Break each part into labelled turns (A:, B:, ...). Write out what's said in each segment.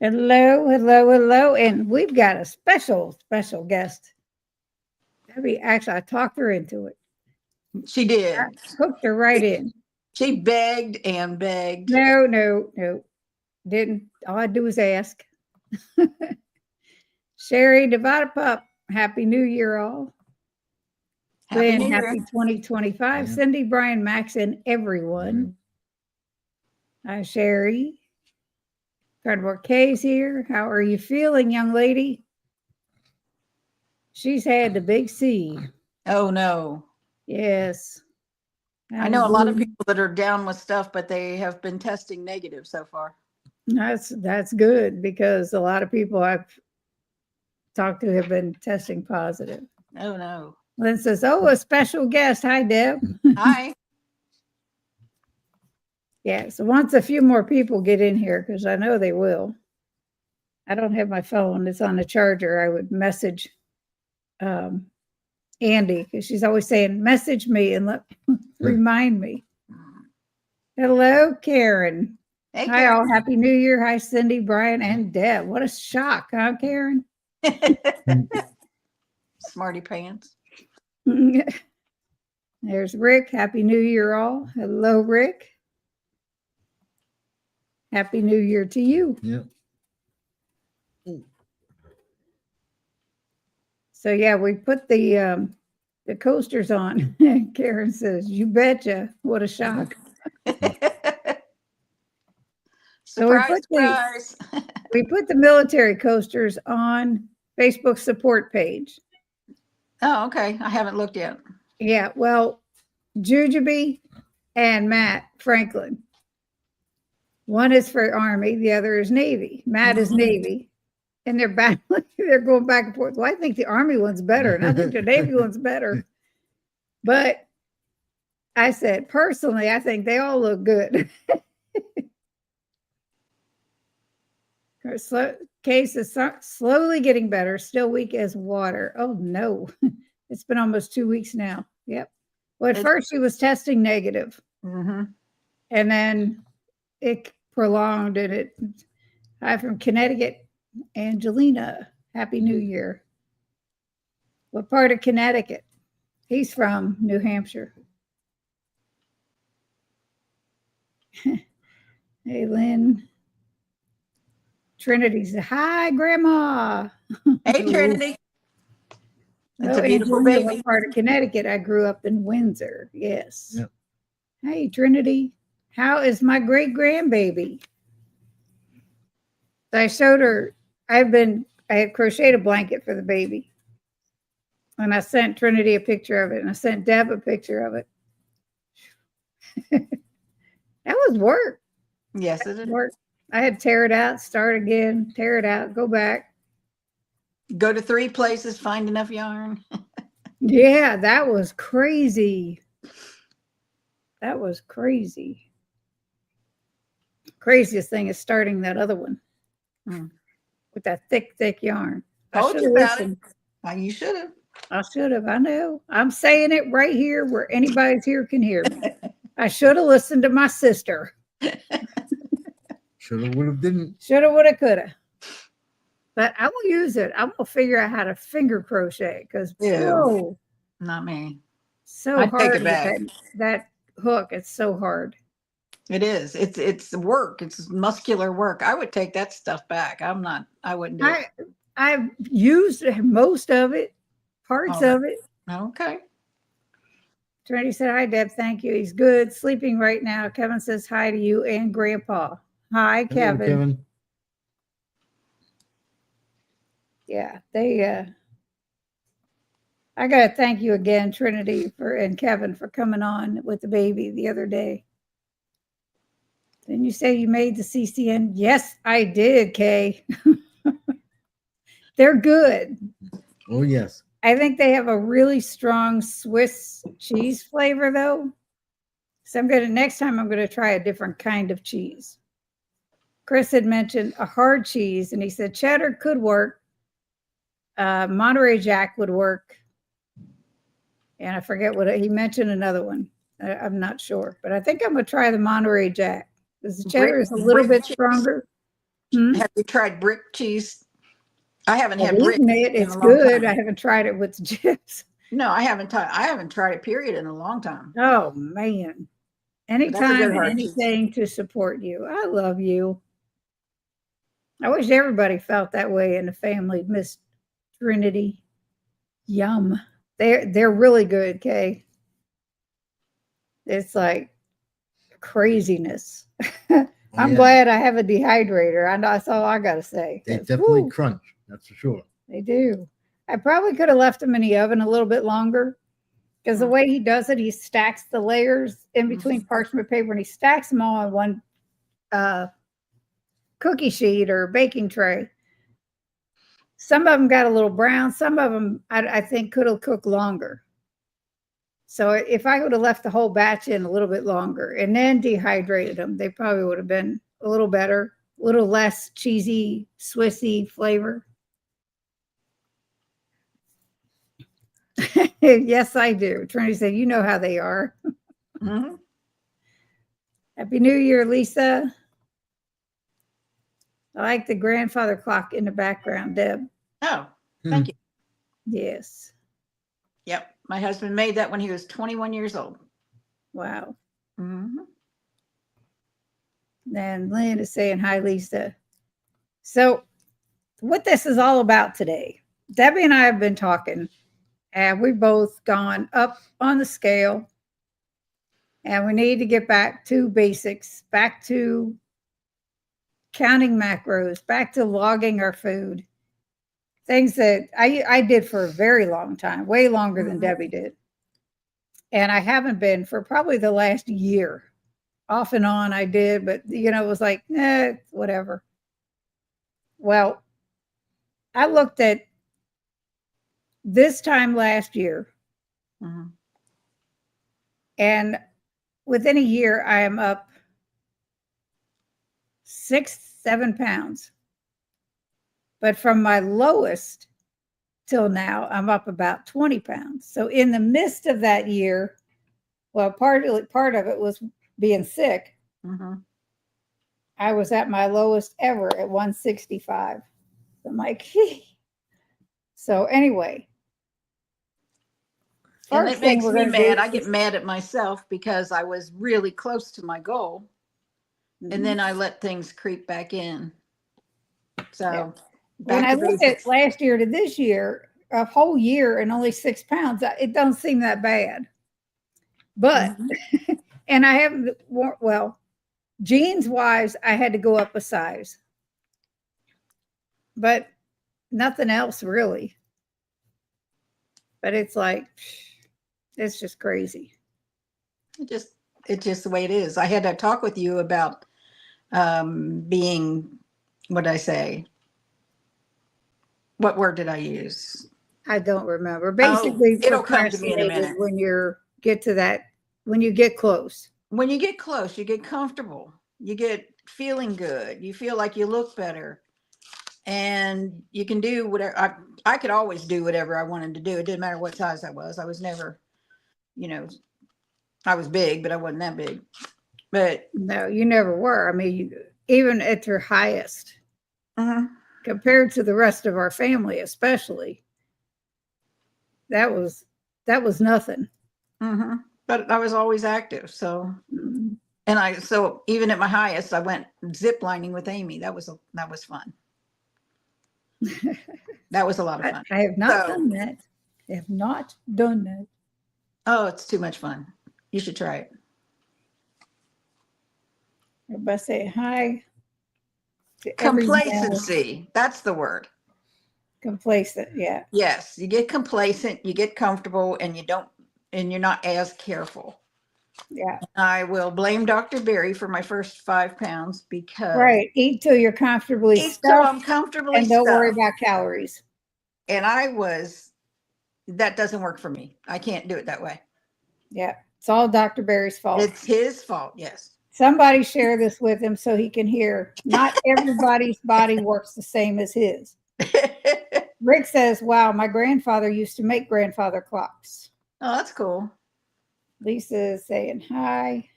A: Hello, hello, hello. And we've got a special guest. Debbie, actually, I talked her into it.
B: She
A: I
B: did.
A: hooked her right in.
B: She begged and begged.
A: No. Didn't. All I do is ask. Sherry Divide Pup, Happy New Year, all.
B: Happy
A: Glenn,
B: New Year.
A: happy 2025.
C: Yeah.
A: Cindy, Brian, Max, and everyone. Hi, Sherry. Cardboard K's here. How are you feeling, young lady? She's had the big C.
B: Oh no.
A: Yes.
B: I know a lot of people that are down with stuff, but they have been testing negative so far.
A: That's good because a lot of people I've talked to have been testing positive.
B: Oh no.
A: Lynn says, "Oh, a special guest. Hi, Deb."
B: Hi.
A: Yeah. So once a few more people get in here, because I know they will. I don't have my phone; it's on the charger. I would message Andy because she's always saying, "Message me and remind me." Hello, Karen.
B: Hey,
A: Hi, all.
B: Karen.
A: Happy New Year. Hi, Cindy, Brian, and Deb. What a shock, huh, Karen?
B: Smarty pants.
A: There's Rick. Happy New Year, all. Hello, Rick. Happy New Year to you.
C: Yep.
A: So yeah, we put the coasters on. Karen says, "You betcha! What a shock!" So
B: Surprise.
A: we put the military coasters on Facebook support page.
B: Oh, okay. I haven't looked yet.
A: Yeah, well, Jujubee and Matt Franklin. One is for Army, the other is Navy. Matt is Navy, and they're battling. They're going back and forth. Well, I think the Army one's better, and I think the Navy one's better. But I said, personally, I think they all look good. Case is slowly getting better, still weak as water. Oh, no. It's been almost 2 weeks now. Yep. Well, at first she was testing negative.
B: Mm-hmm.
A: And then it prolonged, and it. Hi from Connecticut, Angelina. Happy New Year. What part of Connecticut? He's from New Hampshire. Hey, Lynn. Trinity said, "Hi, Grandma."
B: Hey, Trinity. That's a beautiful
A: Angelina,
B: baby.
A: what part of Connecticut? I grew up in Windsor. Yes.
C: Yep.
A: Hey, Trinity. How is my great grandbaby? I showed her. I had crocheted a blanket for the baby, and I sent Trinity a picture of it, and I sent Deb a picture of it. That was work.
B: Yes, it is.
A: Work. I had to tear it out, start again, tear it out, go back.
B: Go to 3 places, find enough yarn.
A: Yeah, that was crazy. That was crazy. Craziest thing is starting that other one with that thick yarn.
B: Told you about it. You should have.
A: I should have. I know. I'm saying it right here where anybody's here can hear me. I should have listened to my sister.
C: Shoulda, woulda, didn't.
A: Shoulda, woulda, coulda. But I will use it. I'm gonna figure out how to finger crochet because whoa,
B: not me.
A: So
B: I'd
A: hard
B: take it
A: with
B: back.
A: that hook. It's so hard.
B: It is. It's work. It's muscular work. I would take that stuff back. I wouldn't do it.
A: I've used most of it, parts of it.
B: Okay.
A: Trinity said, "Hi, Deb. Thank you. He's good. Sleeping right now." Kevin says hi to you and Grandpa. Hi, Kevin.
C: Hello, Kevin.
A: Yeah, I gotta thank you again, Trinity, and Kevin for coming on with the baby the other day. Didn't you say you made the CCN? Yes, I did, Kay. They're good.
C: Oh, yes.
A: I think they have a really strong Swiss cheese flavor, though. So next time I'm gonna try a different kind of cheese. Chris had mentioned a hard cheese, and he said cheddar could work. Monterey Jack would work. And I forget what he mentioned another one. I'm not sure, but I think I'm gonna try the Monterey Jack because the cheddar is a little bit stronger. Hmm?
B: Have you tried brick cheese? I haven't
A: I've
B: had brick
A: eaten it.
B: in
A: It's
B: a long
A: good.
B: time.
A: I haven't tried it with chips.
B: No, I haven't tried it, period, in a long time.
A: Oh man.
B: But that's a
A: Anytime,
B: good hard cheese.
A: anything to support you. I love you. I wish everybody felt that way in the family, Miss Trinity. Yum. They're really good, Kay. It's like craziness. I'm
C: yeah.
A: glad I have a dehydrator. I know that's all I gotta say.
C: They
A: 'Cause,
C: definitely
A: woo,
C: crunch. That's for sure.
A: they do. I probably could have left them in the oven a little bit longer because the
B: Mm.
A: way he does it, he stacks the layers in between parchment paper and he stacks them all on one cookie sheet or baking tray. Some of them got a little brown. Some of them I think could have cooked longer. So if I would have left the whole batch in a little bit longer and then dehydrated them, they probably would have been a little better, a little less cheesy, Swissy flavor. Yes, I do. Trinity said, you know how they are.
B: Mm-hmm.
A: Happy New Year, Lisa. I like the grandfather clock in the background, Deb.
B: Oh, thank you.
A: Yes.
B: Yep. My husband made that when he was 21 years old.
A: Wow.
B: Mm-hmm.
A: And Lynn is saying, hi, Lisa. So, what this is all about today, Debbie and I have been talking, and we've both gone up on the scale, and we need to get back to basics, back to counting macros, back to logging our food. Things that I did for a very long time, way longer than Debbie did. And I haven't been for probably the last year. Off and on I did, but it was like, whatever. Well, I looked at this time last year,
B: Mm-hmm.
A: and within a year, I am up 6-7 pounds. But from my lowest till now, I'm up about 20 pounds. So in the midst of that year, well, part of it was being sick.
B: Mm-hmm.
A: I was at my lowest ever at 165. I'm like, so anyway.
B: And
A: First
B: it
A: thing
B: makes
A: we're
B: me
A: going to do
B: mad. I get mad at myself because I was really close to my goal. And then I let things creep back in. So
A: when
B: back
A: I
B: to
A: look
B: basics.
A: at last year to this year, a whole year and only 6 pounds, it don't seem that bad. But, and I haven't, well, jeans wise, I had to go up a size, but nothing else really. But it's like, it's just crazy.
B: It's just the way it is. I had to talk with you about being, what did I say? What word did I use?
A: I don't remember. Basically,
B: it'll come to me in a
A: procrastinated
B: minute.
A: when you get to that, when you get close.
B: When you get close, you get comfortable. You get feeling good. You feel like you look better. And you can do whatever. I could always do whatever I wanted to do. It didn't matter what size I was. I was never, I was big, but I wasn't that big. But
A: No, you never were. I mean, even at your highest, compared to the rest of our family, especially, that was nothing.
B: But I was always active. So, so even at my highest, I went zip lining with Amy. That was fun. That was a lot of fun.
A: I have not done that. I have not done that.
B: Oh, it's too much fun. You should try it.
A: Everybody say hi.
B: Complacency. That's the word.
A: Complacent. Yeah.
B: Yes. You get complacent, you get comfortable, and you're not as careful.
A: Yeah.
B: I will blame Dr. Berry for my first 5 pounds because
A: right. Eat till you're comfortably stuffed.
B: I'm comfortably
A: and don't worry
B: stuffed.
A: about calories.
B: And that doesn't work for me. I can't do it that way.
A: Yeah. It's all Dr. Berry's fault.
B: It's his fault. Yes.
A: Somebody share this with him so he can hear. Not everybody's body works the same as his. Rick says, wow, my grandfather used to make grandfather clocks.
B: Oh, that's cool.
A: Lisa is saying hi.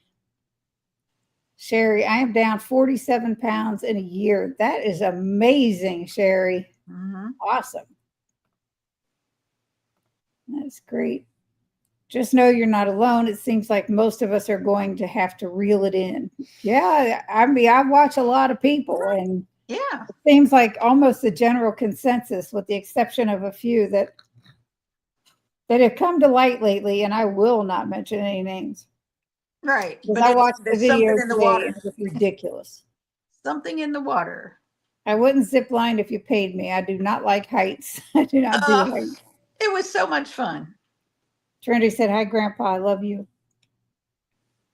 A: Sherry, I am down 47 pounds in a year. That is amazing, Sherry.
B: Mhm.
A: Awesome. That's great. Just know you're not alone. It seems like most of us are going to have to reel it in. Yeah, I mean, I watch a lot of people, and
B: Yeah,
A: it seems like almost the general consensus, with the exception of a few that have come to light lately, and I will not mention any names.
B: right.
A: Because
B: But
A: I watched the
B: there's
A: video
B: something in the
A: today and
B: water.
A: it was ridiculous.
B: Something in the water.
A: I wouldn't zip line if you paid me. I do not like heights. I do not do
B: Oh,
A: heights.
B: it was so much fun.
A: Trinity said, "Hi, Grandpa. I love you."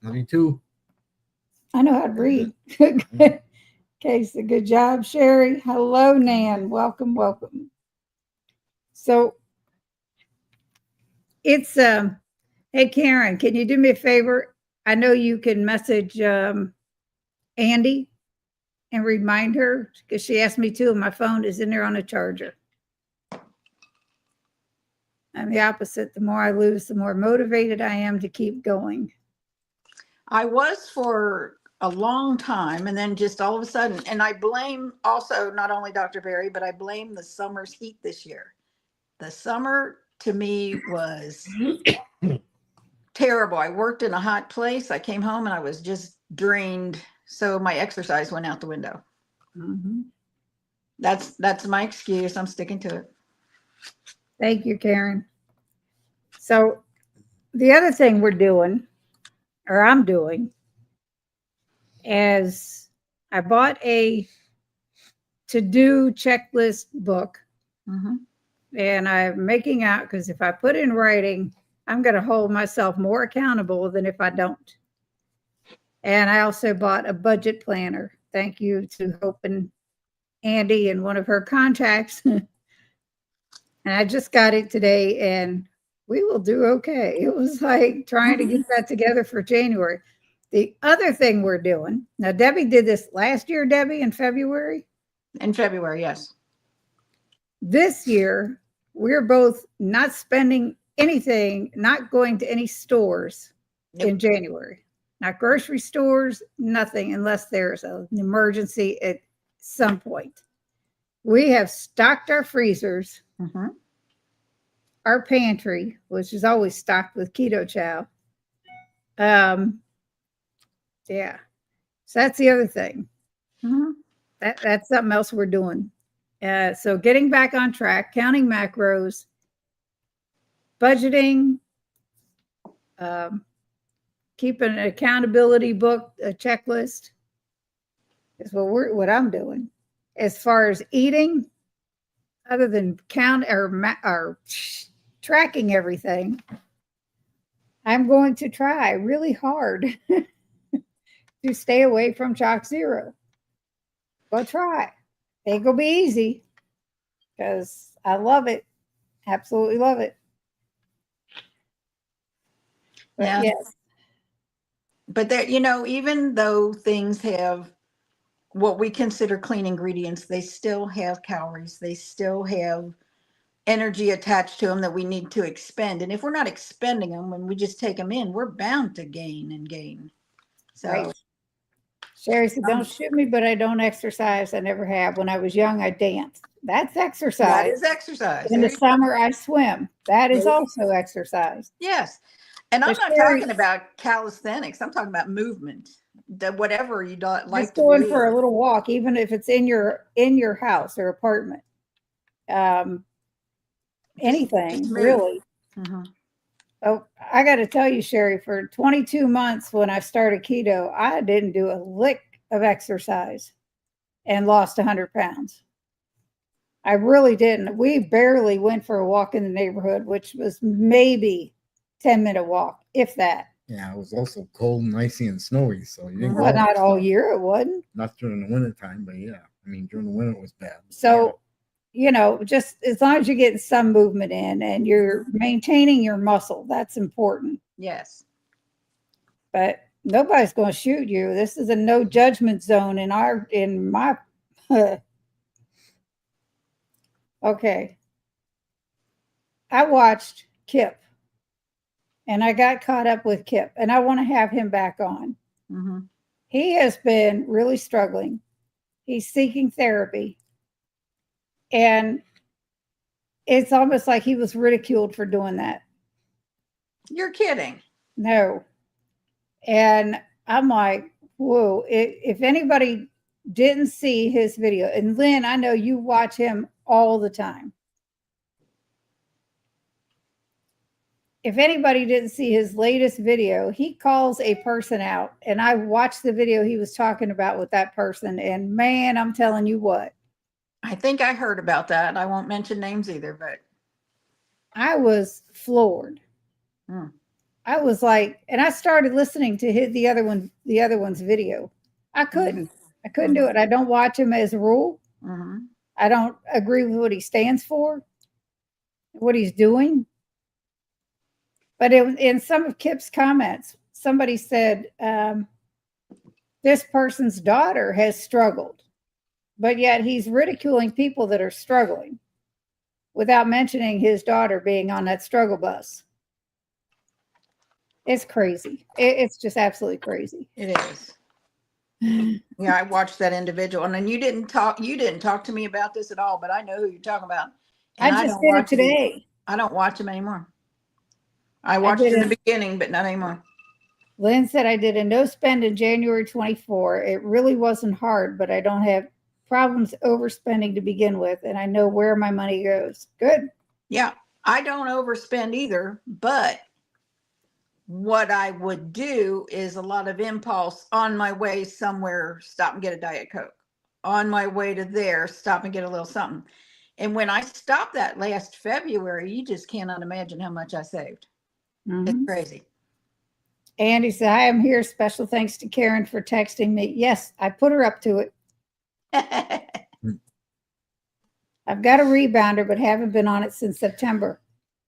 C: Love you too.
A: I know how to read. Okay, so good job, Sherry. Hello, Nan. Welcome, welcome. So it's hey Karen, can you do me a favor? I know you can message Andy and remind her, because she asked me to, and my phone is in there on a charger. I'm the opposite. The more I lose, the more motivated I am to keep going.
B: I was for a long time, and then just all of a sudden, and I blame also not only Dr. Berry, but I blame the summer's heat this year. The summer to me was terrible. I worked in a hot place. I came home and I was just drained. So my exercise went out the window.
A: Mhm.
B: That's my excuse. I'm sticking to it.
A: Thank you, Karen. So the other thing we're doing, or I'm doing, is I bought a to-do checklist book,
B: Mhm.
A: and I'm making out, because if I put in writing, I'm going to hold myself more accountable than if I don't. And I also bought a budget planner. Thank you to Hope and Andy and one of her contacts. And I just got it today, and we will do okay. It was like trying to get that together for January. The other thing we're doing now, Debbie did this last year, Debbie, in February.
B: In February, yes.
A: This year, we're both not spending anything, not going to any stores
B: Nope.
A: in January, not grocery stores, nothing, unless there's an emergency at some point. We have stocked our freezers,
B: Mhm.
A: our pantry, which is always stocked with keto chow. Yeah. So that's the other thing.
B: Mhm.
A: That's something else we're doing. So getting back on track, counting macros, budgeting, keeping an accountability book, a checklist is what I'm doing. As far as eating, other than count or tracking everything, I'm going to try really hard to stay away from Chalk Zero. Go try. Ain't gonna be easy, because I love it. Absolutely love it. But
B: Yeah.
A: yes.
B: But there, even though things have what we consider clean ingredients, they still have calories. They still have energy attached to them that we need to expend. And if we're not expending them when we just take them in, we're bound to gain and gain. So
A: Right. Sherry said, "Don't shoot me, but I don't exercise. I never have. When I was young, I danced. That's
B: that
A: exercise.
B: is exercise.
A: In
B: There
A: the
B: you go.
A: summer, I swim. That is
B: There you
A: also exercise."
B: Yes. And I'm
A: But
B: not
A: Sherry,
B: talking about calisthenics. I'm talking about movement, whatever you don't like
A: just
B: to
A: going
B: do.
A: for a little walk, even if it's in your house or apartment. Anything
B: just move.
A: really.
B: Mhm.
A: Oh, I got to tell you, Sherry, for 22 months when I started keto, I didn't do a lick of exercise and lost 100 pounds. I really didn't. We barely went for a walk in the neighborhood, which was maybe 10-minute walk, if that.
C: Yeah, it was also cold and icy and snowy, so you didn't
B: Mhm.
C: go
A: Well,
C: out.
A: not all year it wasn't.
C: Not during the winter time, but yeah. I mean, during the winter it was bad.
A: So, just as long as you're getting some movement in and you're maintaining your muscle, that's important.
B: Yes.
A: But nobody's going to shoot you. This is a no judgment zone in my okay. I watched Kip and I got caught up with Kip, and I want to have him back on.
B: Mm-hmm.
A: He has been really struggling. He's seeking therapy. And it's almost like he was ridiculed for doing that.
B: You're kidding.
A: No. And I'm like, whoa, if anybody didn't see his video, and Lynn, I know you watch him all the time. If anybody didn't see his latest video, he calls a person out. And I watched the video he was talking about with that person. And man, I'm telling you what,
B: I think I heard about that. I won't mention names either, but
A: I was floored.
B: Hmm.
A: I was like, and I started listening to the other one's video. I couldn't do it. I don't watch him as a rule.
B: mhm.
A: I don't agree with what he stands for, what he's doing. But in some of Kip's comments, somebody said this person's daughter has struggled, but yet he's ridiculing people that are struggling without mentioning his daughter being on that struggle bus. It's crazy. It's just absolutely crazy.
B: It is. Yeah, I watched that individual, and then you didn't talk to me about this at all, but I know who you're talking about. And
A: I just
B: don't
A: did it
B: watch him.
A: today.
B: I don't watch him anymore. I watched in the beginning, but not anymore.
A: Lynn said I did a no spend in January 24. It really wasn't hard, but I don't have problems overspending to begin with, and I know where my money goes. Good.
B: Yeah, I don't overspend either, but what I would do is a lot of impulse on my way somewhere, stop and get a Diet Coke. On my way to there, stop and get a little something. And when I stopped that last February, you just cannot imagine how much I saved.
A: Mm-hmm.
B: It's crazy.
A: Andy said, I am here. Special thanks to Karen for texting me. Yes, I put her up to it. I've got a rebounder, but haven't been on it since September.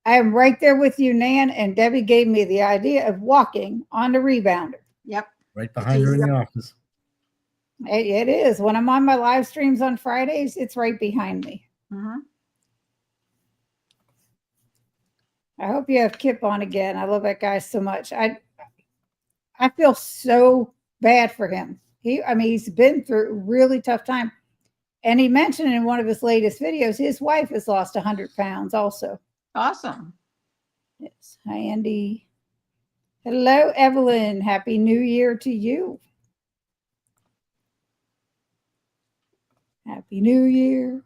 A: I am right there with you, Nan, and Debbie gave me the idea of walking on the rebounder.
B: Yep.
C: Right behind her in the office.
A: It is. When I'm on my live streams on Fridays, it's right behind me.
B: Mm-hmm.
A: I hope you have Kip on again. I love that guy so much. I feel so bad for him. He's been through a really tough time. And he mentioned in one of his latest videos, his wife has lost 100 pounds also.
B: Awesome.
A: Yes. Hi, Andy. Hello, Evelyn. Happy New Year to you. Happy New Year.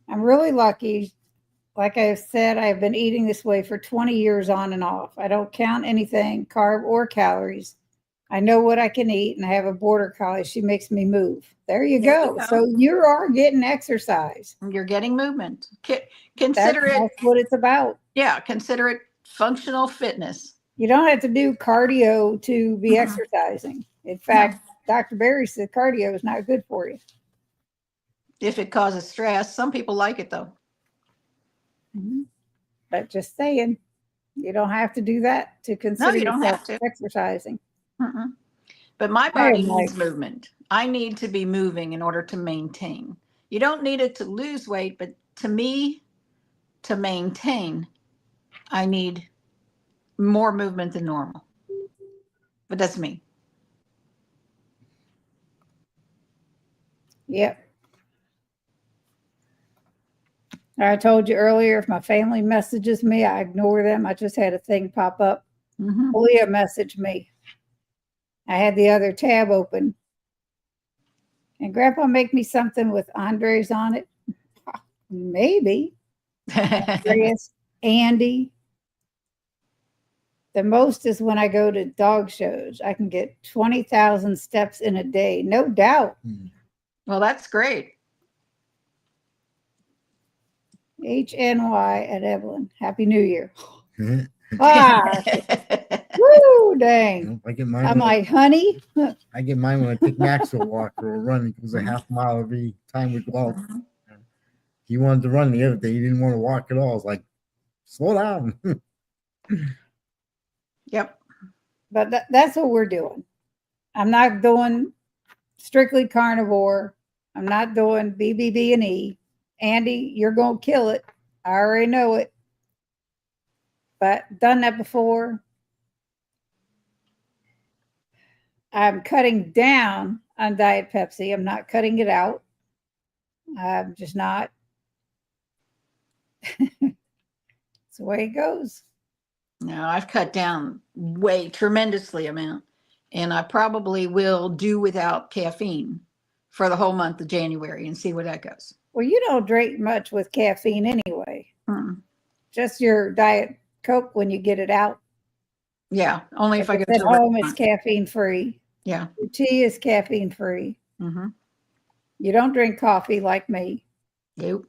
A: I'm really lucky. Like I've said, I've been eating this way for 20 years on and off. I don't count anything, carb or calories. I know what I can eat, and I have a border collie. She makes me move. There you go. So you are getting exercise.
B: You're getting movement. Consider
A: That's what it's about.
B: Yeah, consider it functional fitness.
A: You don't have to do cardio to be exercising. In fact, Dr. Berry said cardio is not good for you.
B: If it causes stress. Some people like it, though.
A: Mm-hmm. But just saying, you don't have to do that to consider
B: you don't
A: yourself
B: have to.
A: exercising.
B: Mm-mm. But my body needs movement. I need to be moving in order to maintain. You don't need it to lose weight, but to me, to maintain, I need more movement than normal. But that's me.
A: Yep. I told you earlier, if my family messages me, I ignore them. I just had a thing pop up.
B: Mm-hmm.
A: Leah messaged me. I had the other tab open. And Grandpa make me something with Andres on it? Maybe. Andres, Andy. The most is when I go to dog shows. I can get 20,000 steps in a day. No doubt.
B: Well, that's great.
A: HNY at Evelyn. Happy New Year.
C: Woo,
A: Woo, dang.
C: I get mine.
A: I'm like, honey.
C: I get mine when I take Max for a walk or a run. He goes a half mile every time we go out. He wanted to run the other day. He didn't want to walk at all. I was like, slow down.
B: Yep.
A: But that's what we're doing. I'm not doing strictly carnivore. I'm not doing BBB&E. Andy, you're going to kill it. I already know it. But done that before. I'm cutting down on Diet Pepsi. I'm not cutting it out. I'm just not. It's the way it goes.
B: No, I've cut down way tremendously amount, and I probably will do without caffeine for the whole month of January and see where that goes.
A: Well, you don't drink much with caffeine anyway.
B: Mm.
A: Just your Diet Coke when you get it out.
B: Yeah, only if I go
A: At
B: to a
A: home, it's
B: restaurant.
A: caffeine free.
B: Yeah.
A: Your tea is caffeine free.
B: Mm-hmm.
A: You don't drink coffee like me.
B: Nope.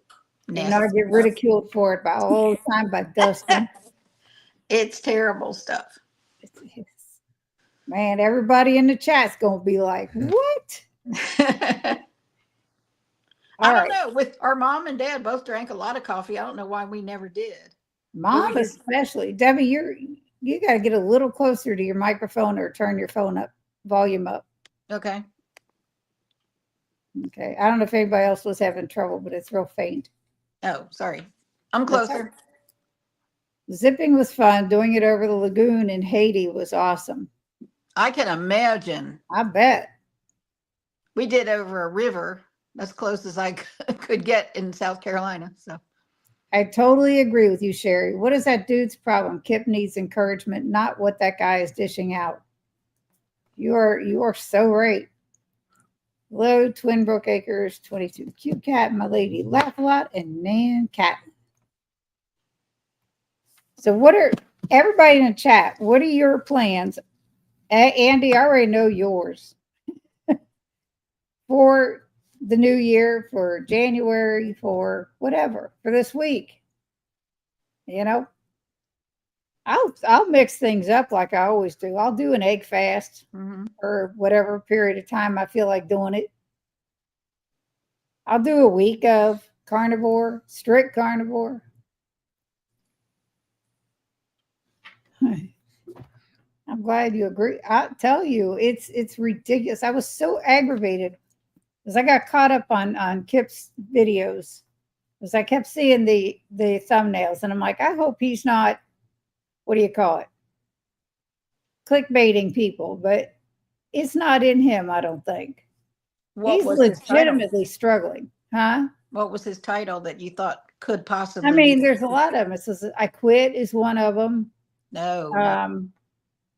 A: And I
B: Nasty
A: get
B: stuff.
A: ridiculed for it by all the time by Dustin.
B: It's terrible stuff.
A: Man, everybody in the chat's gonna be like, "What?"
B: I
A: All
B: don't
A: right,
B: know. With our mom and dad both drank a lot of coffee. I don't know why we never did.
A: Mom especially. Debbie, you got to get a little closer to your microphone or turn your phone up, volume up.
B: Okay.
A: Okay. I don't know if anybody else was having trouble, but it's real faint.
B: Oh, sorry. I'm
A: That's
B: closer.
A: Zipping was fun. Doing it over the lagoon in Haiti was awesome.
B: I can imagine.
A: I bet.
B: We did over a river, as close as I could get in South Carolina. So
A: I totally agree with you, Sherry. What is that dude's problem? Kip needs encouragement, not what that guy is dishing out. You are so right. Hello, Twin Brook Acres, 22. Cute cat, my lady, laugh a lot, and Nan cat. So what are everybody in the chat? What are your plans? Andy, I already know yours. For the new year, for January, for whatever, for this week. You know, I'll mix things up like I always do. I'll do an egg fast for whatever period of time I feel like doing it. I'll do a week of carnivore, strict carnivore. I'm glad you agree. I tell you, it's ridiculous. I was so aggravated because I got caught up on Kip's videos because I kept seeing the thumbnails, and I'm like, I hope he's not, what do you call it, clickbaiting people, but it's not in him, I don't think. He's legitimately struggling, huh?
B: What was his title that you thought could possibly?
A: I mean, there's a lot of them. It says I quit is one of them.
B: No.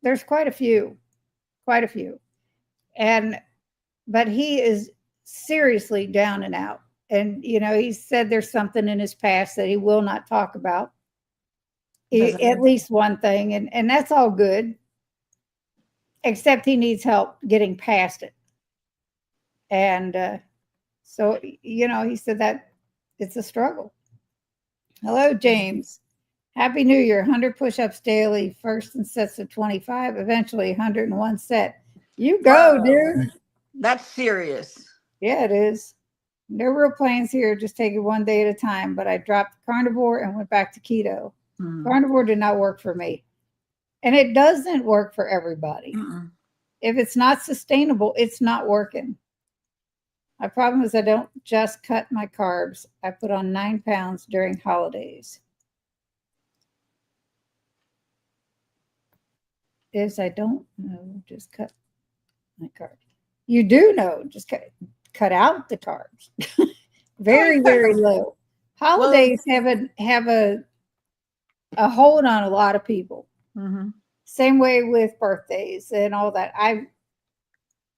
A: There's quite a few, but he is seriously down and out. And, you know, he said there's something in his past that he will not talk about. At least one thing. And that's all good, except he needs help getting past it. And so, you know, he said that it's a struggle. Hello, James. Happy New Year. 100 push-ups daily, first in sets of 25, eventually 101 set. You go, dude.
B: That's serious.
A: Yeah, it is. No real plans here, just take it one day at a time. But I dropped carnivore and went back to keto. Carnivore did not work for me. And it doesn't work for everybody. If it's not sustainable, it's not working. My problem is I don't just cut my carbs. I put on 9 pounds during holidays. I don't know, just cut my carbs. You do know, just cut out the carbs. Very, very low. Holidays have a hold on a lot of people. Same way with birthdays and all that.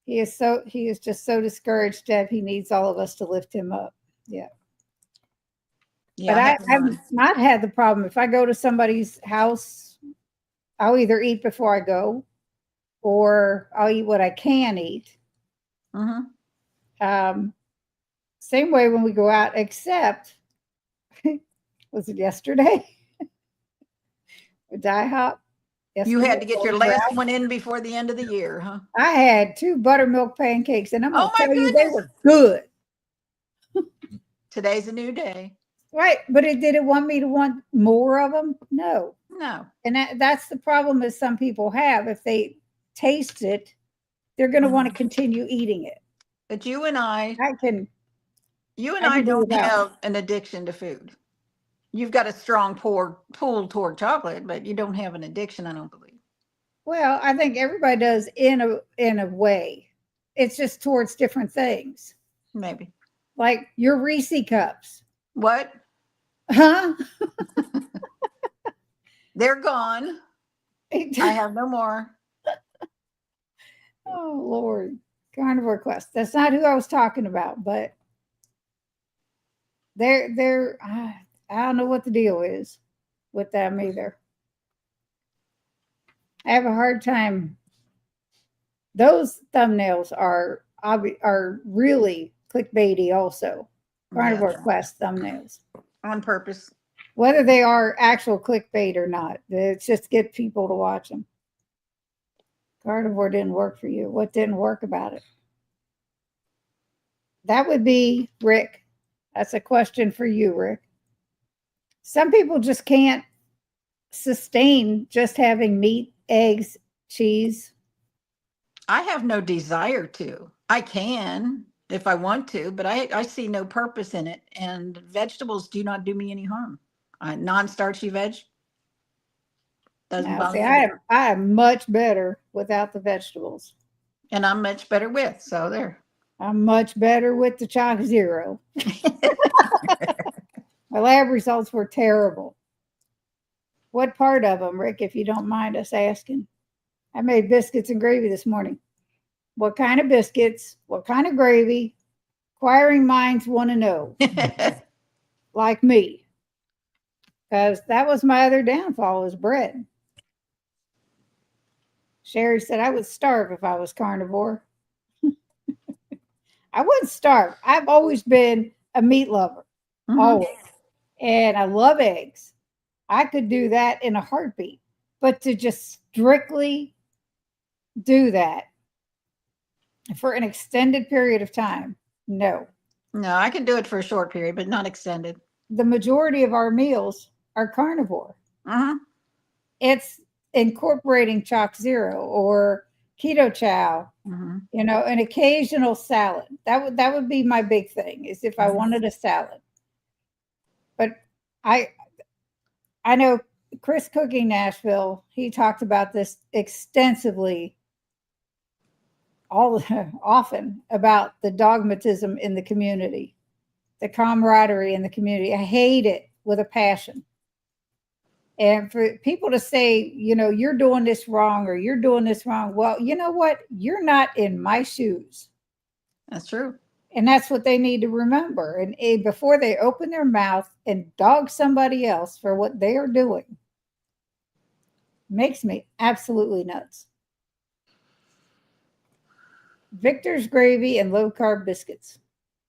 A: He is just so discouraged, Deb. He needs all of us to lift him up. Yeah. But I've not had the problem. If I go to somebody's house, I'll either eat before I go, or I'll eat what I can eat. Same way when we go out, except was it yesterday? With IHOP.
B: You had to get your last one in before the end of the year, huh?
A: I had 2 buttermilk pancakes, and I'm gonna tell you they were good.
B: Today's a new day.
A: Right, but did it want me to want more of them? No. And that's the problem that some people have. If they taste it, they're going to want to continue eating it.
B: But you and I
A: I
B: don't have an addiction to food. You've got a strong pull toward chocolate, but you don't have an addiction, I don't believe.
A: Well, I think everybody does in a way. It's just towards different things.
B: Maybe.
A: Like your Reese cups.
B: What?
A: Huh?
B: They're gone. I have no more.
A: Oh Lord. Carnivore Quest. That's not who I was talking about, but I don't know what the deal is with them either. I have a hard time. Those thumbnails are really clickbaity also. Carnivore
B: Yeah,
A: Quest thumbnails.
B: on purpose.
A: Whether they are actual clickbait or not, it's just get people to watch them. Carnivore didn't work for you. What didn't work about it? That would be Rick. That's a question for you, Rick. Some people just can't sustain just having meat, eggs, cheese.
B: I have no desire to. I can if I want to, but I see no purpose in it. And vegetables do not do me any harm. Non-starchy veg doesn't
A: Now,
B: bother
A: see,
B: me.
A: I am much better without the vegetables.
B: And I'm much better with. So there.
A: I'm much better with the Chalk Zero. My lab results were terrible. What part of them, Rick, if you don't mind us asking? I made biscuits and gravy this morning. What kind of biscuits? What kind of gravy? Inquiring minds want to know, like me. Because that was my other downfall was bread. Sherry said I would starve if I was carnivore. I wouldn't starve. I've always been a meat lover.
B: Mhm.
A: Always. And I love eggs. I could do that in a heartbeat. But to just strictly do that for an extended period of time, no.
B: No, I can do it for a short period, but not extended.
A: The majority of our meals are carnivore.
B: Mhm.
A: It's incorporating Chalk Zero or Keto Chow,
B: Mhm.
A: you know, an occasional salad. That would be my big thing is if I wanted a salad. But I know Chris Cooking Nashville, he talked about this extensively often about the dogmatism in the community, the camaraderie in the community. I hate it with a passion. And for people to say, you know, you're doing this wrong or you're doing this wrong. Well, you know what? You're not in my shoes.
B: That's true.
A: And that's what they need to remember. And before they open their mouth and dog somebody else for what they are doing, makes me absolutely nuts. Victor's gravy and low carb biscuits.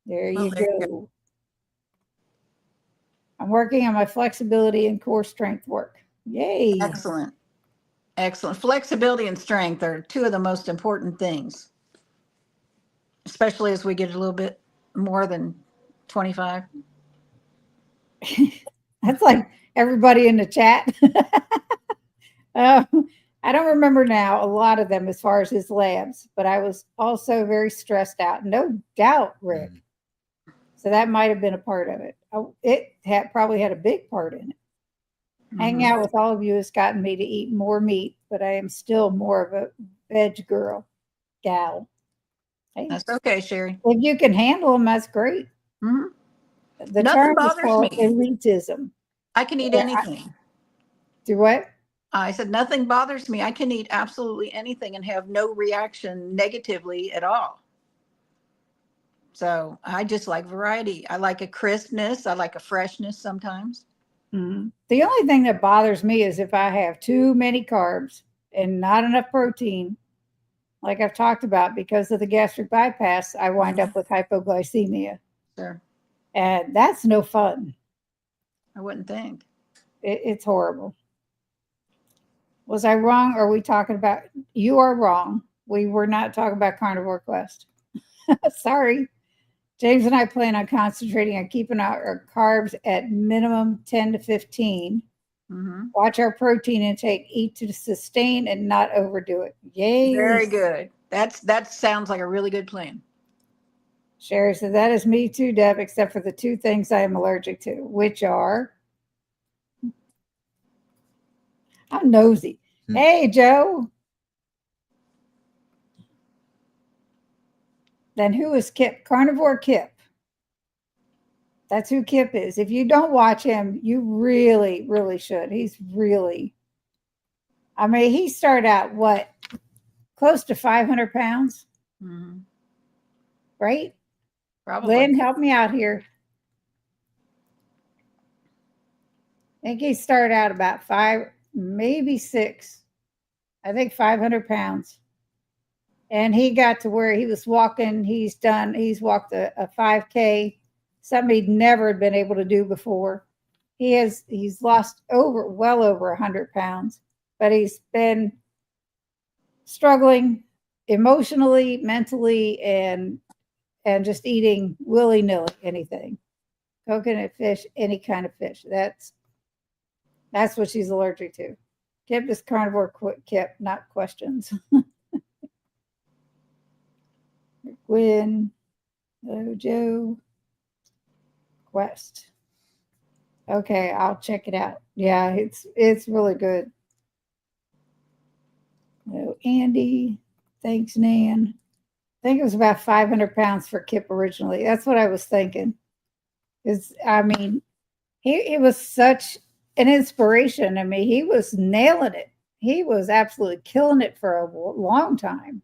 A: There you go. I'm working on my flexibility and core strength work. Yay.
B: Excellent. Excellent. Flexibility and strength are two of the most important things, especially as we get a little bit more than 25.
A: That's like everybody in the chat. I don't remember now a lot of them as far as his labs, but I was also very stressed out. No doubt, Rick. So that might have been a part of it. It probably had a big part in it. Hanging out with all of you has gotten me to eat more meat, but I am still more of a veg gal. Hey,
B: That's okay, Sherry.
A: if you can handle them, that's great.
B: Mhm.
A: The
B: Nothing
A: term is
B: bothers
A: called
B: me.
A: elitism.
B: I can eat
A: Yeah,
B: anything.
A: Do what?
B: I said, nothing bothers me. I can eat absolutely anything and have no reaction negatively at all. So I just like variety. I like a crispness. I like a freshness sometimes.
A: Mm-hmm. The only thing that bothers me is if I have too many carbs and not enough protein, like I've talked about, because of the gastric bypass, I wind up with hypoglycemia.
B: Sure.
A: And that's no fun.
B: I wouldn't think.
A: It's horrible. Was I wrong? Or are we talking about, you are wrong. We were not talking about Carnivore Quest. Sorry. James and I plan on concentrating on keeping our carbs at minimum 10 to 15.
B: Mm-hmm.
A: Watch our protein intake, eat to sustain and not overdo it. Yay.
B: Very good. That sounds like a really good plan.
A: Sherry said, that is me too, Deb, except for the two things I am allergic to, which are, I'm nosy. Hey, Joe, Then who is Kip? Carnivore Kip. That's who Kip is. If you don't watch him, you really, really should. He's really, I mean, he started out what? Close to 500 pounds,
B: Mhm.
A: right?
B: Probably.
A: Lynn, help me out here. I think he started out about 5, maybe 6. I think 500 pounds. And he got to where he was walking. He's walked a 5K, something he'd never been able to do before. He's lost well over 100 pounds, but he's been struggling emotionally, mentally, and just eating willy-nilly anything. Coconut fish, any kind of fish. That's what she's allergic to. Kip is carnivore Kip, not questions. Gwen, Joe, Quest. Okay, I'll check it out. Yeah, it's really good. Andy, thanks, Nan. I think it was about 500 pounds for Kip originally. That's what I was thinking. I mean, he was such an inspiration. I mean, he was nailing it. He was absolutely killing it for a long time.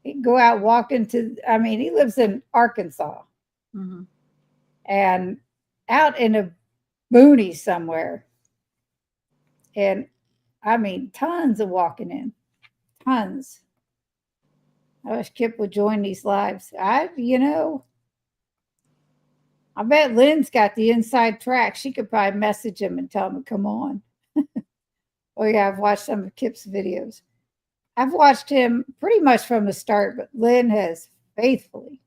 A: He'd go out walking he lives in Arkansas
B: Mhm.
A: and out in a boonies somewhere. And I mean, tons of walking in, tons. I wish Kip would join these lives. I bet Lynn's got the inside track. She could probably message him and tell him to come on. Oh yeah, I've watched some of Kip's videos. I've watched him pretty much from the start, but Lynn has faithfully.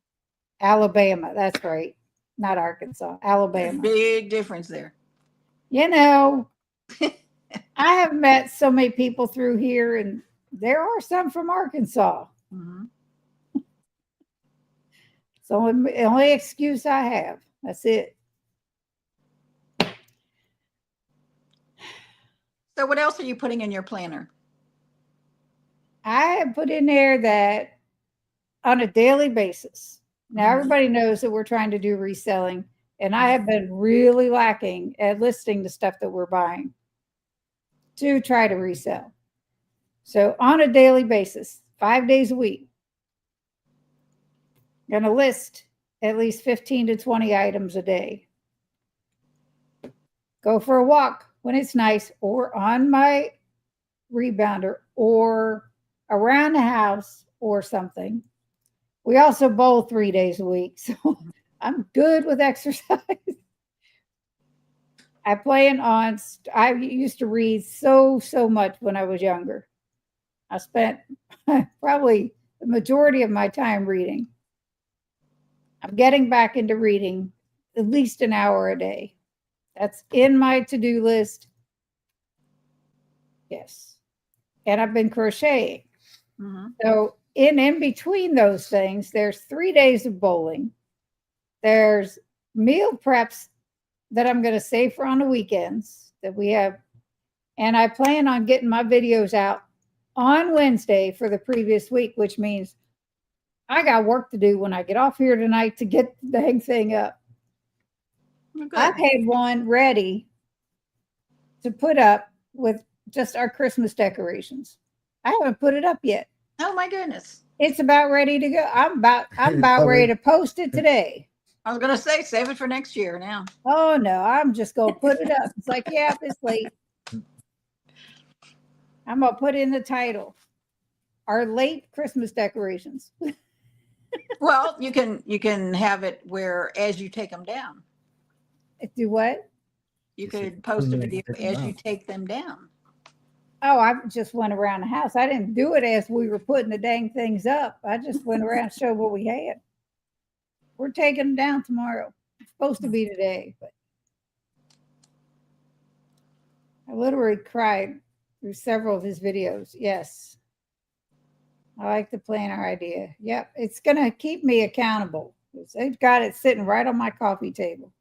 A: Alabama, that's right. Not Arkansas, Alabama.
B: Big difference there.
A: I have met so many people through here, and there are some from Arkansas.
B: Mhm.
A: It's the only excuse I have. That's it.
B: So what else are you putting in your planner?
A: I have put in there that on a daily basis. Now,
B: Mhm.
A: everybody knows that we're trying to do reselling, and I have been really lacking at listing the stuff that we're buying to try to resell. So on a daily basis, 5 days a week, I'm going to list at least 15 to 20 items a day. Go for a walk when it's nice, or on my rebounder, or around the house or something. We also bowl 3 days a week, so I'm good with exercise. I used to read so much when I was younger. I spent probably the majority of my time reading. I'm getting back into reading at least an hour a day. That's in my to-do list. Yes. And I've been crocheting.
B: Mhm.
A: So in between those things, there's 3 days of bowling. There's meal preps that I'm going to save for on the weekends that we have. And I plan on getting my videos out on Wednesday for the previous week, which means I got work to do when I get off here tonight to get the dang thing up.
B: Well, good.
A: I've had one ready to put up with just our Christmas decorations. I haven't put it up yet.
B: Oh my goodness.
A: It's about ready to go. I'm about ready to post it today.
B: I was going to say, save it for next year now.
A: Oh no, I'm just going to put it up. It's like, yeah, it's late. I'm going to put in the title, our late Christmas decorations.
B: Well, you can have it where as you take them down.
A: Do what?
B: You
C: You said
B: could post a
C: when you
B: video
C: take 'em
B: as you
C: down.
B: take them down.
A: Oh, I just went around the house. I didn't do it as we were putting the dang things up. I just went around and showed what we had. We're taking them down tomorrow. It's supposed to be today, but I literally cried through several of his videos. Yes. I like the planner idea. Yep. It's going to keep me accountable. They've got it sitting right on my coffee table.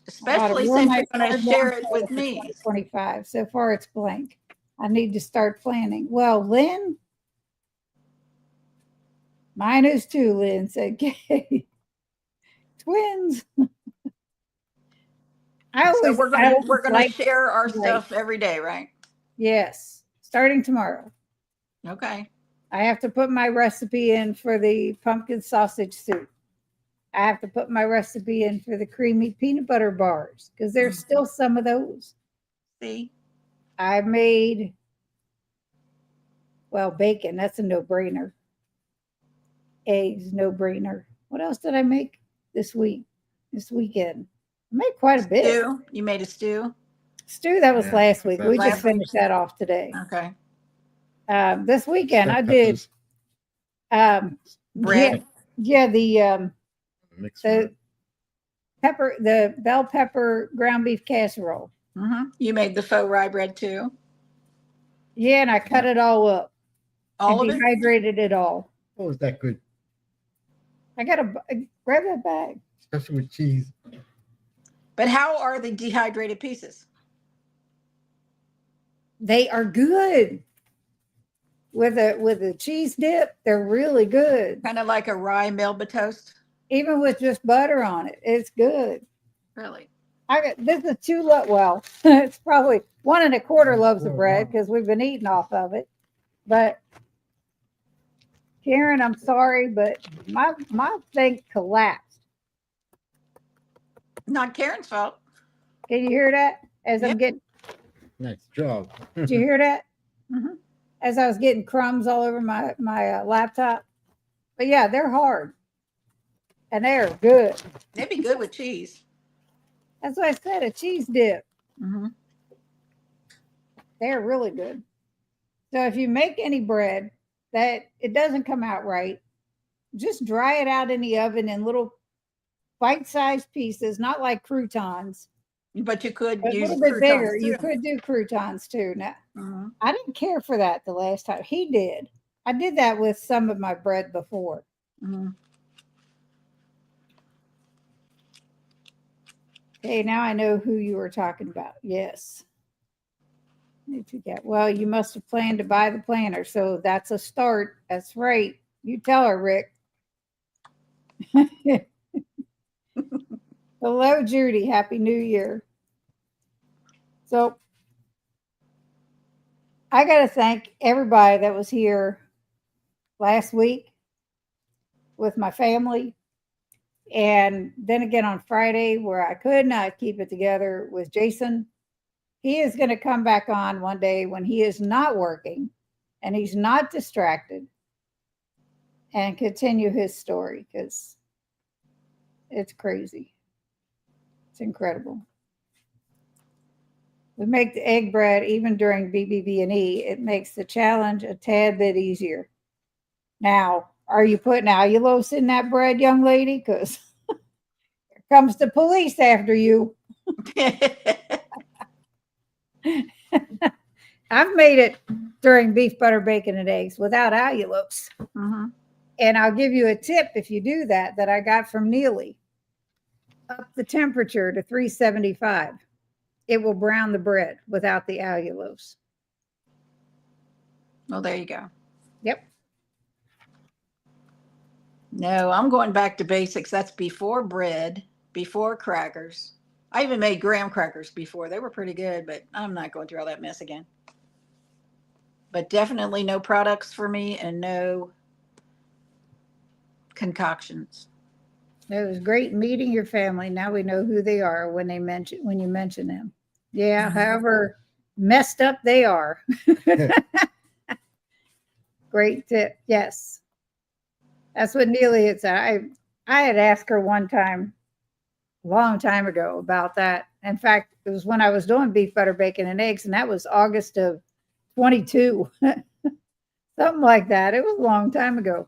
B: Especially since you're going to share it with me.
A: 25. So far, it's blank. I need to start planning. Well, Lynn, Mine is too, Lynn said Kay. Twins. I
B: So
A: always,
B: we're
A: I
B: gonna
A: always like,
B: share our
A: right.
B: stuff every day, right?
A: yes, starting tomorrow.
B: Okay.
A: I have to put my recipe in for the pumpkin sausage soup. I have to put my recipe in for the creamy peanut butter bars because there's still some of those.
B: See,
A: I made, well, bacon. That's a no-brainer. Eggs, no-brainer. What else did I make this weekend? I made quite a bit.
B: stew. You made a stew.
A: Stew, that was
C: Yeah,
A: last week. We
B: last
A: just finished that off today.
B: Okay.
A: This weekend I
C: Red
A: did
C: peppers,
B: Bread.
A: the
C: mixed
A: the the bell pepper ground beef casserole.
B: You made the faux rye bread too.
A: Yeah, and I cut it all up
B: All
A: and
B: of it.
A: dehydrated it all.
C: Oh, is that good?
A: I got grab that bag.
C: Especially with cheese.
B: But how are the dehydrated pieces?
A: They are good with a cheese dip. They're really good,
B: Kind of like a rye Melba toast.
A: even with just butter on it. It's good.
B: Really?
A: I got this is well, it's probably 1 1/4 loaves of bread because we've been eating off of it. But Karen, I'm sorry, but my thing collapsed.
B: Not Karen's fault.
A: Can you hear that? As I'm
B: Yep.
A: getting,
C: Nice job.
A: did you hear that?
B: Mhm.
A: As I was getting crumbs all over my laptop. But yeah, they're hard, and they're good.
B: They'd be good with cheese.
A: That's what I said. A cheese dip.
B: Mm-hmm.
A: They're really good. So if you make any bread that it doesn't come out right, just dry it out in the oven in little bite-sized pieces, not like croutons.
B: But you could
A: A
B: use
A: little bit bigger.
B: croutons,
A: You
B: too.
A: could do croutons too. Now,
B: Mhm.
A: I didn't care for that the last time. He did. I did that with some of my bread before.
B: Mhm.
A: Okay, now I know who you were talking about. Yes. Need to get, well, you must have planned to buy the planner, so that's a start. That's right. You tell her, Rick. Hello, Judy. Happy New Year. So I got to thank everybody that was here last week with my family. And then again on Friday, where I could not keep it together with Jason. He is going to come back on one day when he is not working and he's not distracted and continue his story because it's crazy. It's incredible. We make the egg bread even during BBB&E. It makes the challenge a tad bit easier. Now, are you putting allulose in that bread, young lady? Because here comes the police after you. I've made it during beef, butter, bacon, and eggs without allulose.
B: Mhm.
A: And I'll give you a tip if you do that I got from Neely. Up the temperature to 375. It will brown the bread without the allulose.
B: Well, there you go.
A: Yep.
B: No, I'm going back to basics. That's before bread, before crackers. I even made graham crackers before. They were pretty good, but I'm not going through all that mess again. But definitely no products for me and no concoctions.
A: It was great meeting your family. Now we know who they are when you mention them. Yeah, however messed up they are. Great tip. Yes. That's what Neely had said. I had asked her one time, a long time ago, about that. In fact, it was when I was doing beef, butter, bacon, and eggs, and that was August of 22. Something like that. It was a long time ago.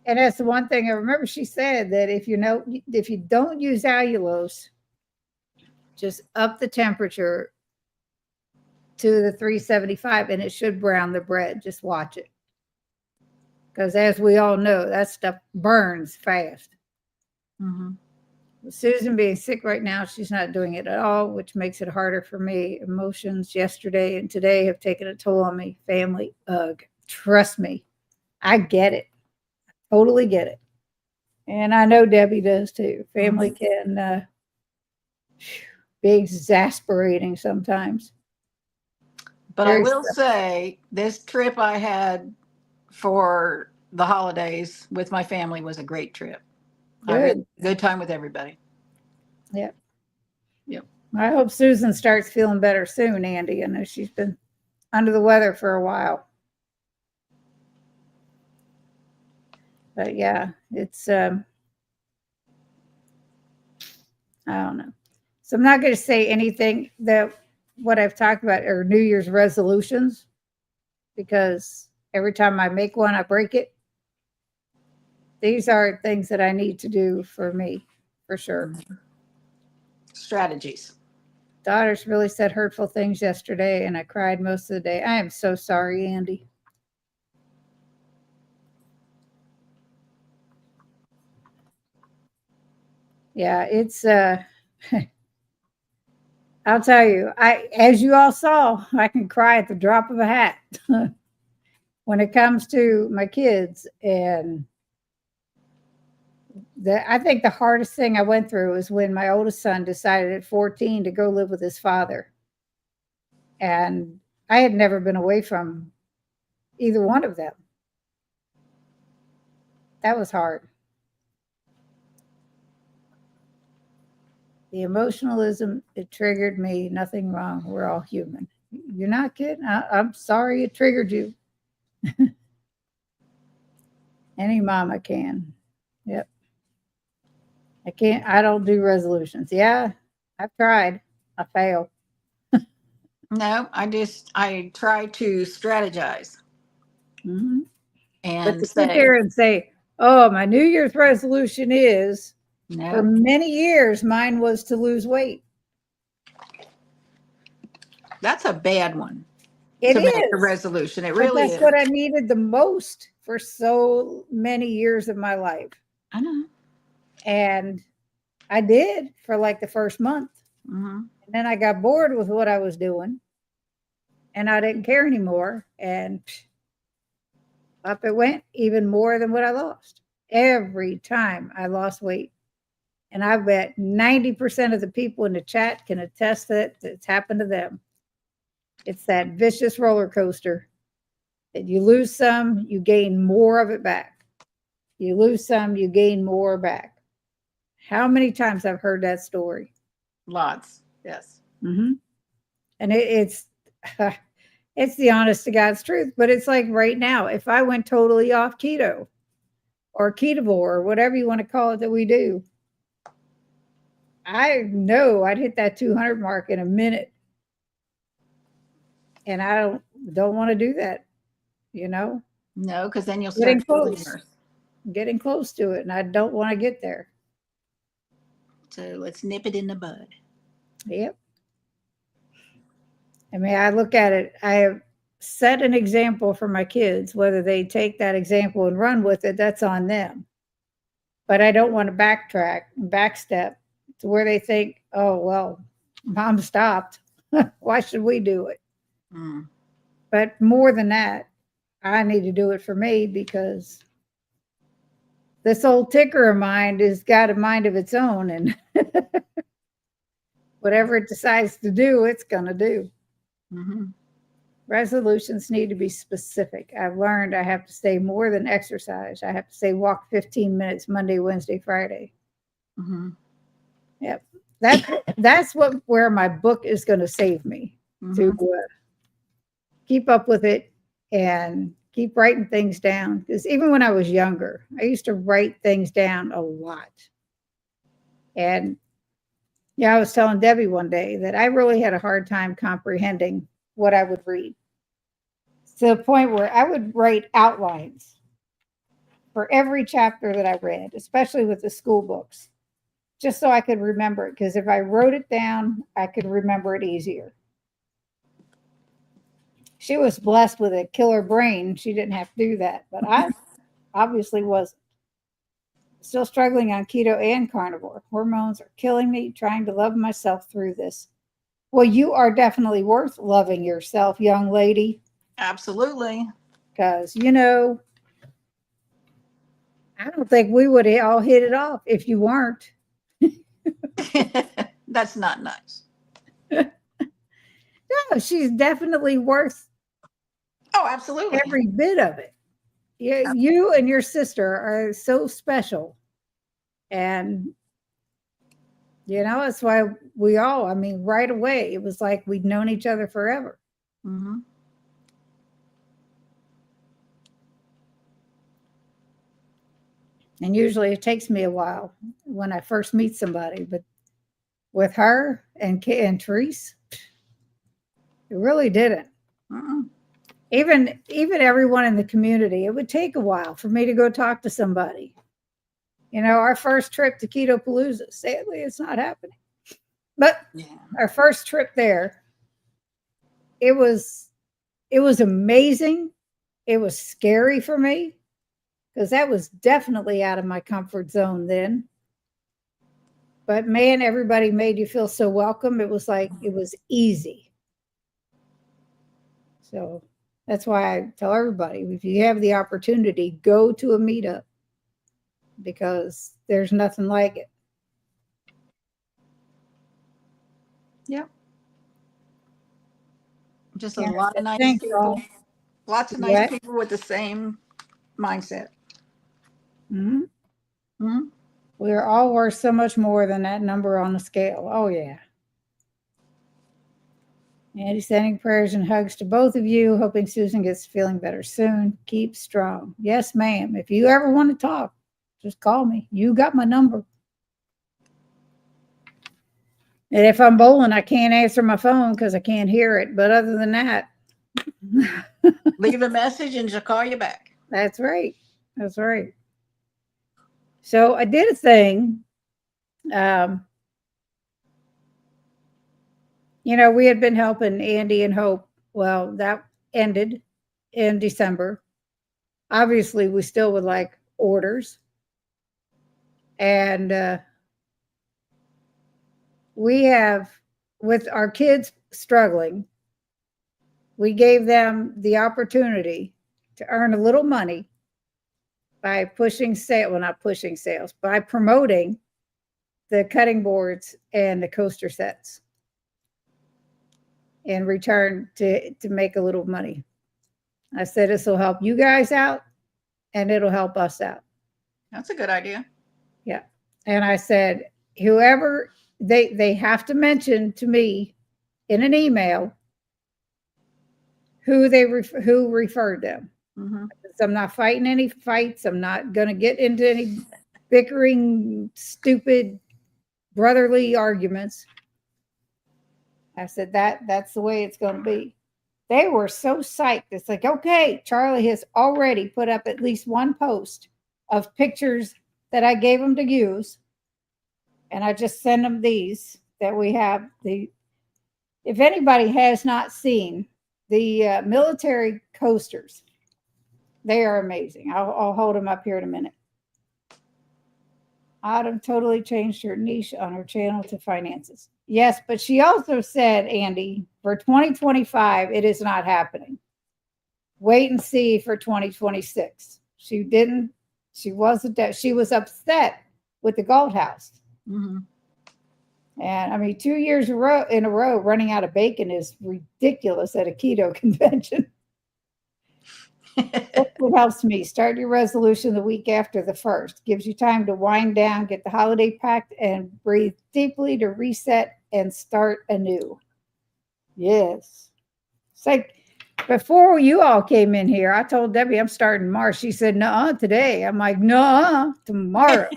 A: And that's the one thing I remember she said, that if you don't use allulose, just up the temperature to the 375 and it should brown the bread. Just watch it. Because as we all know, that stuff burns fast.
B: Mm-hmm.
A: With Susan being sick right now, she's not doing it at all, which makes it harder for me. Emotions yesterday and today have taken a toll on me. Family, ugh, trust me, I get it. Totally get it. And I know Debbie does too. Family can be exasperating sometimes.
B: But I
A: Very
B: will say this trip I had for the holidays with my family was a great trip. I had
A: good.
B: a good time with everybody.
A: Yep.
B: Yep.
A: I hope Susan starts feeling better soon, Andy. I know she's been under the weather for a while. But yeah, it's I don't know. So I'm not going to say anything that what I've talked about are New Year's resolutions, because every time I make one, I break it. These are things that I need to do for me, for sure.
B: Strategies.
A: Daughters really said hurtful things yesterday, and I cried most of the day. I am so sorry, Andy. Yeah, it's I'll tell you, as you all saw, I can cry at the drop of a hat when it comes to my kids. And I think the hardest thing I went through was when my oldest son decided at 14 to go live with his father. And I had never been away from either one of them. That was hard. The emotionalism, it triggered me. Nothing wrong. We're all human. You're not kidding. I'm sorry it triggered you. Any mama can. Yep. I don't do resolutions. Yeah, I've tried. I fail.
B: No, I try to strategize
A: Mm-hmm. But
B: and
A: to sit
B: say,
A: there and say, oh, my New Year's resolution is, for
B: no,
A: many years, mine was to lose weight.
B: that's a bad one
A: It
B: to make a
A: is.
B: resolution. It
A: But
B: really
A: that's
B: is.
A: what I needed the most for so many years of my life.
B: I know.
A: And I did for like the first month.
B: Mm-hmm.
A: And then I got bored with what I was doing. And I didn't care anymore. And up it went, even more than what I lost. Every time I lost weight. And I bet 90% of the people in the chat can attest that it's happened to them. It's that vicious roller coaster that you lose some, you gain more of it back. You lose some, you gain more back. How many times I've heard that story?
B: Lots. Yes.
A: Mm-hmm. And it's it's the honest to God's truth. But it's like right now, if I went totally off keto or ketovore or whatever you want to call it that we do, I know I'd hit that 200 mark in a minute. And I don't want to do that, you know?
B: No, because then you'll
A: Getting
B: start feeling
A: close.
B: worse.
A: Getting close to it, and I don't want to get there.
B: So let's nip it in the bud.
A: Yep. I mean, I look at it, I have set an example for my kids. Whether they take that example and run with it, that's on them. But I don't want to backstep to where they think, oh, well, mom stopped. Why should we do it?
B: Mm.
A: But more than that, I need to do it for me, because this old ticker of mine has got a mind of its own, and whatever it decides to do, it's going to do.
B: Mm-hmm.
A: Resolutions need to be specific. I've learned I have to say more than exercise. I have to say walk 15 minutes Monday, Wednesday, Friday.
B: Mm-hmm.
A: Yep. That's where my book is going to save me, to keep up with it and keep writing things down. Because even when I was younger, I used to write things down a lot. And yeah, I was telling Debbie one day that I really had a hard time comprehending what I would read, to the point where I would write outlines for every chapter that I read, especially with the school books, just so I could remember it. Because if I wrote it down, I could remember it easier. She was blessed with a killer brain. She didn't have to do that, but I obviously wasn't. Still struggling on keto and carnivore. Hormones are killing me, trying to love myself through this. Well, you are definitely worth loving yourself, young lady.
B: Absolutely.
A: Because, you know, I don't think we would have all hit it off if you weren't.
B: That's not nice.
A: No, she's definitely worth
B: Oh, absolutely.
A: every bit of it. Yeah, you and your sister are so special. And that's why I mean, right away, it was like we'd known each other forever.
B: Mm-hmm.
A: And usually it takes me a while when I first meet somebody, but with her and Therese, it really didn't.
B: Mm-mm.
A: Even everyone in the community, it would take a while for me to go talk to somebody. Our first trip to Keto Palooza, sadly, it's not happening. But
B: Yeah.
A: our first trip there, it was amazing. It was scary for me because that was definitely out of my comfort zone then. But man, everybody made you feel so welcome. It was like it was easy. So that's why I tell everybody, if you have the opportunity, go to a meetup because there's nothing like it.
B: Yep. Just a
A: Yeah,
B: lot of nice
A: thanks,
B: people.
A: all.
B: Lots of nice
A: What?
B: people with the same mindset.
A: Mhm.
B: Mhm.
A: We're all worth so much more than that number on the scale. Oh, yeah. Andy, sending prayers and hugs to both of you. Hoping Susan gets feeling better soon. Keep strong. Yes, ma'am. If you ever want to talk, just call me. You got my number. And if I'm bowling, I can't answer my phone because I can't hear it. But other than that,
B: Leave a message and she'll call you back.
A: that's right. That's right. So I did a thing. We had been helping Andy and Hope. Well, that ended in December. Obviously, we still would like orders. And we have, with our kids struggling, we gave them the opportunity to earn a little money by not pushing sales, by promoting the cutting boards and the coaster sets in return to make a little money. I said, this will help you guys out and it'll help us out.
B: That's a good idea.
A: Yeah. And I said, whoever they have to mention to me in an email who referred them.
B: Mm-hmm.
A: I'm not fighting any fights. I'm not going to get into any bickering, stupid, brotherly arguments. I said that's the way it's going to be. They were so psyched. It's like, okay, Charlie has already put up at least one post of pictures that I gave him to use. And I just send them these that we have. If anybody has not seen the military coasters, they are amazing. I'll hold them up here in a minute. Autumn totally changed her niche on her channel to finances. Yes, but she also said, Andy, for 2025, it is not happening. Wait and see for 2026. She was upset with the Gold House.
B: Mm-hmm.
A: And I mean, 2 years in a row running out of bacon is ridiculous at a keto convention. That's what helps me. Start your resolution the week after the 1st. Gives you time to wind down, get the holiday packed, and breathe deeply to reset and start anew. Yes. It's like before you all came in here, I told Debbie I'm starting March. She said, "Nuh-uh, today." I'm like, "Nuh-uh, tomorrow."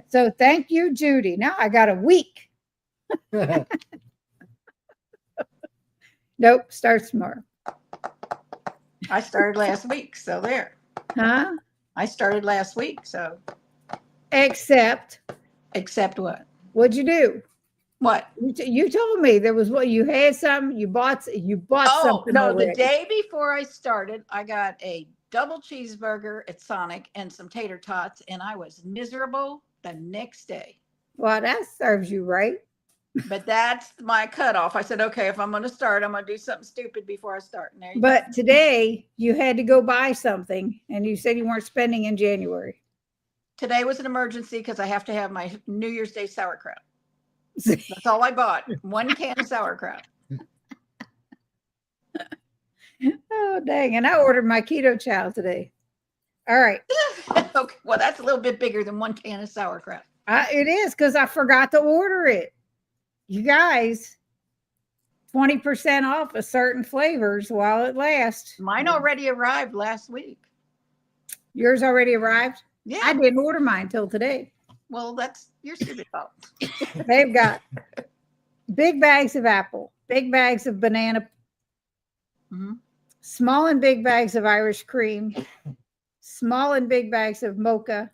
A: So thank you, Judy. Now I got a week. Nope, starts tomorrow.
B: I started last week, so there.
A: Huh?
B: I started last week, so.
A: Except
B: what?
A: What'd you do?
B: What?
A: You told me there was you had something, you bought something.
B: No,
A: already.
B: the day before I started, I got a double cheeseburger at Sonic and some tater tots, and I was miserable the next day.
A: Well, that serves you right.
B: But that's my cutoff. I said, okay, if I'm going to start, I'm going to do something stupid before I start. And there you go.
A: But today you had to go buy something and you said you weren't spending in January.
B: Today was an emergency because I have to have my New Year's Day sauerkraut. That's all I bought. 1 can of sauerkraut.
A: Oh, dang. And I ordered my keto chow today. All right.
B: Okay, well, that's a little bit bigger than 1 can of sauerkraut.
A: It is because I forgot to order it. You guys, 20% off of certain flavors while it lasts.
B: Mine already arrived last week.
A: Yours already arrived?
B: Yeah.
A: I didn't order mine till today.
B: Well, that's your stupid fault.
A: They've got big bags of apple, big bags of banana,
B: Mhm.
A: small and big bags of Irish cream, small and big bags of mocha,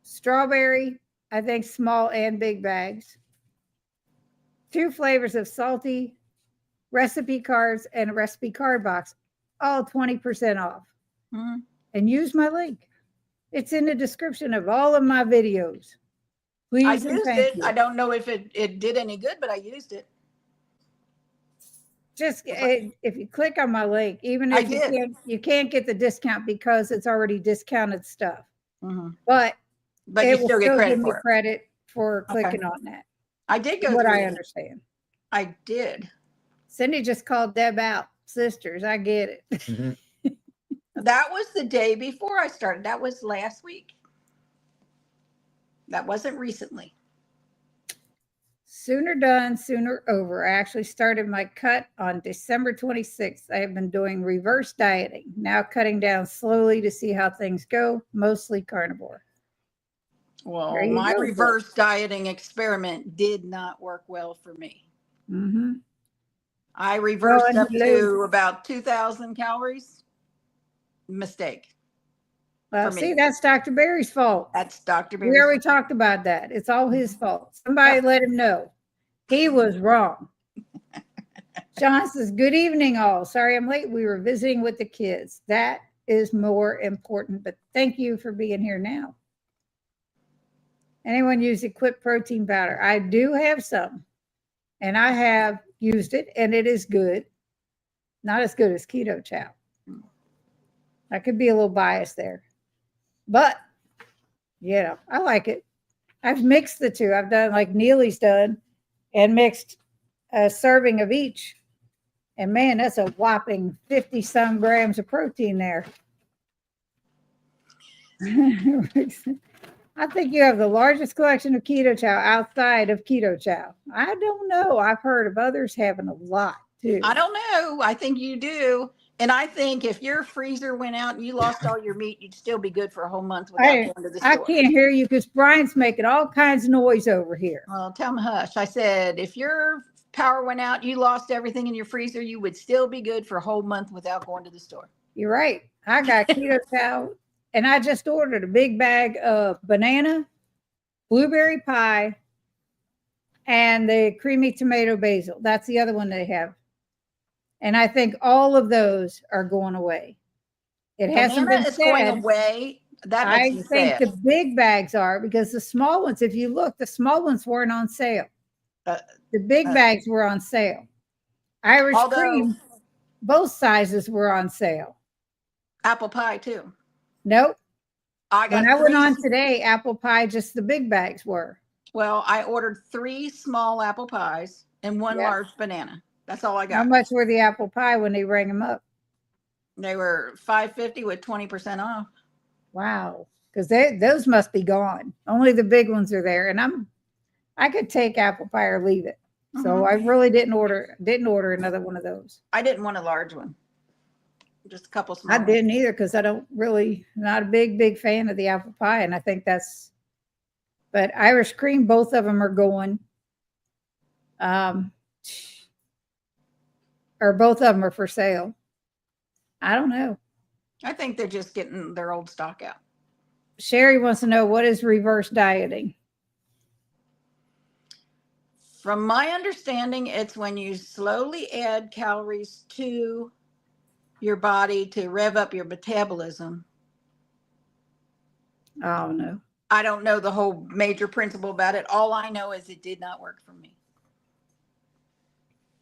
A: strawberry, I think small and big bags, 2 flavors of salty, recipe cards, and a recipe card box, all 20% off.
B: Mhm.
A: And use my link. It's in the description of all of my videos. Please
B: I
A: and
B: used
A: thank
B: it.
A: you.
B: I don't know if it did any good, but I used it.
A: Just if you click on my link, even
B: I
A: if
B: did.
A: you can't get the discount because it's already discounted stuff,
B: Mhm.
A: but
B: But
A: it
B: you
A: will
B: still get
A: still
B: credit
A: give me
B: for it.
A: credit for
B: Okay.
A: clicking on that.
B: I did go
A: What
B: through
A: I
B: it.
A: understand.
B: I did.
A: Cindy just called Deb out, sisters. I get it.
C: Mhm.
B: That was the day before I started. That was last week. That wasn't recently.
A: Sooner done, sooner over. I actually started my cut on December 26th. I have been doing reverse dieting, now cutting down slowly to see how things go, mostly carnivore.
B: Well,
A: There you
B: my
A: go,
B: reverse dieting experiment did not work well for me.
A: Mm-hmm.
B: I reversed
A: and
B: up
A: hello.
B: to about 2,000 calories. Mistake.
A: Well,
B: For me.
A: see, that's Dr. Barry's fault.
B: That's Dr.
A: We
B: Beer's.
A: already talked about that. It's all his fault. Somebody let him know. He was wrong. John says, good evening, all. Sorry I'm late. We were visiting with the kids. That is more important, but thank you for being here now. Anyone use Equip protein powder? I do have some, and I have used it, and it is good. Not as good as Keto Chow. I could be a little biased there, but I like it. I've mixed the two. I've done like Neely's done and mixed a serving of each. And man, that's a whopping 50 some grams of protein there. I think you have the largest collection of Keto Chow outside of Keto Chow. I don't know. I've heard of others having a lot too.
B: I don't know. I think you do. And I think if your freezer went out and you lost all your meat, you'd still be good for a whole month without going to the store.
A: I can't hear you because Brian's making all kinds of noise over here.
B: Well, tell him hush. I said, if your power went out, you lost everything in your freezer, you would still be good for a whole month without going to the store.
A: You're right. I got Keto Chow, and I just ordered a big bag of banana, blueberry pie, and the creamy tomato basil. That's the other one they have. And I think all of those are going away. It hasn't been
B: It's going
A: said.
B: away. That
A: I
B: makes me
A: think
B: sad.
A: the big bags are because the small ones, if you look, the small ones weren't on sale. The big bags were on sale. Irish cream, both sizes were on sale.
B: Apple pie too.
A: Nope. When I went
B: 3
A: on today, apple pie, just the big bags were.
B: Well, I ordered 3 small apple pies and 1 large banana. That's all I got.
A: How much were the apple pie when they rang them up?
B: They were $5.50 with 20% off.
A: Wow. Because those must be gone. Only the big ones are there. And I could take apple pie or leave it. So I really didn't order another one of those.
B: I didn't want a large one. Just a couple small
A: I
B: ones.
A: didn't either because I don't really, not a big fan of the apple pie. And I think but Irish cream, both of them are going. Or both of them are for sale. I don't know.
B: I think they're just getting their old stock out.
A: Sherry wants to know, what is reverse dieting?
B: From my understanding, it's when you slowly add calories to your body to rev up your metabolism.
A: I don't know.
B: I don't know the whole major principle about it. All I know is it did not work for me.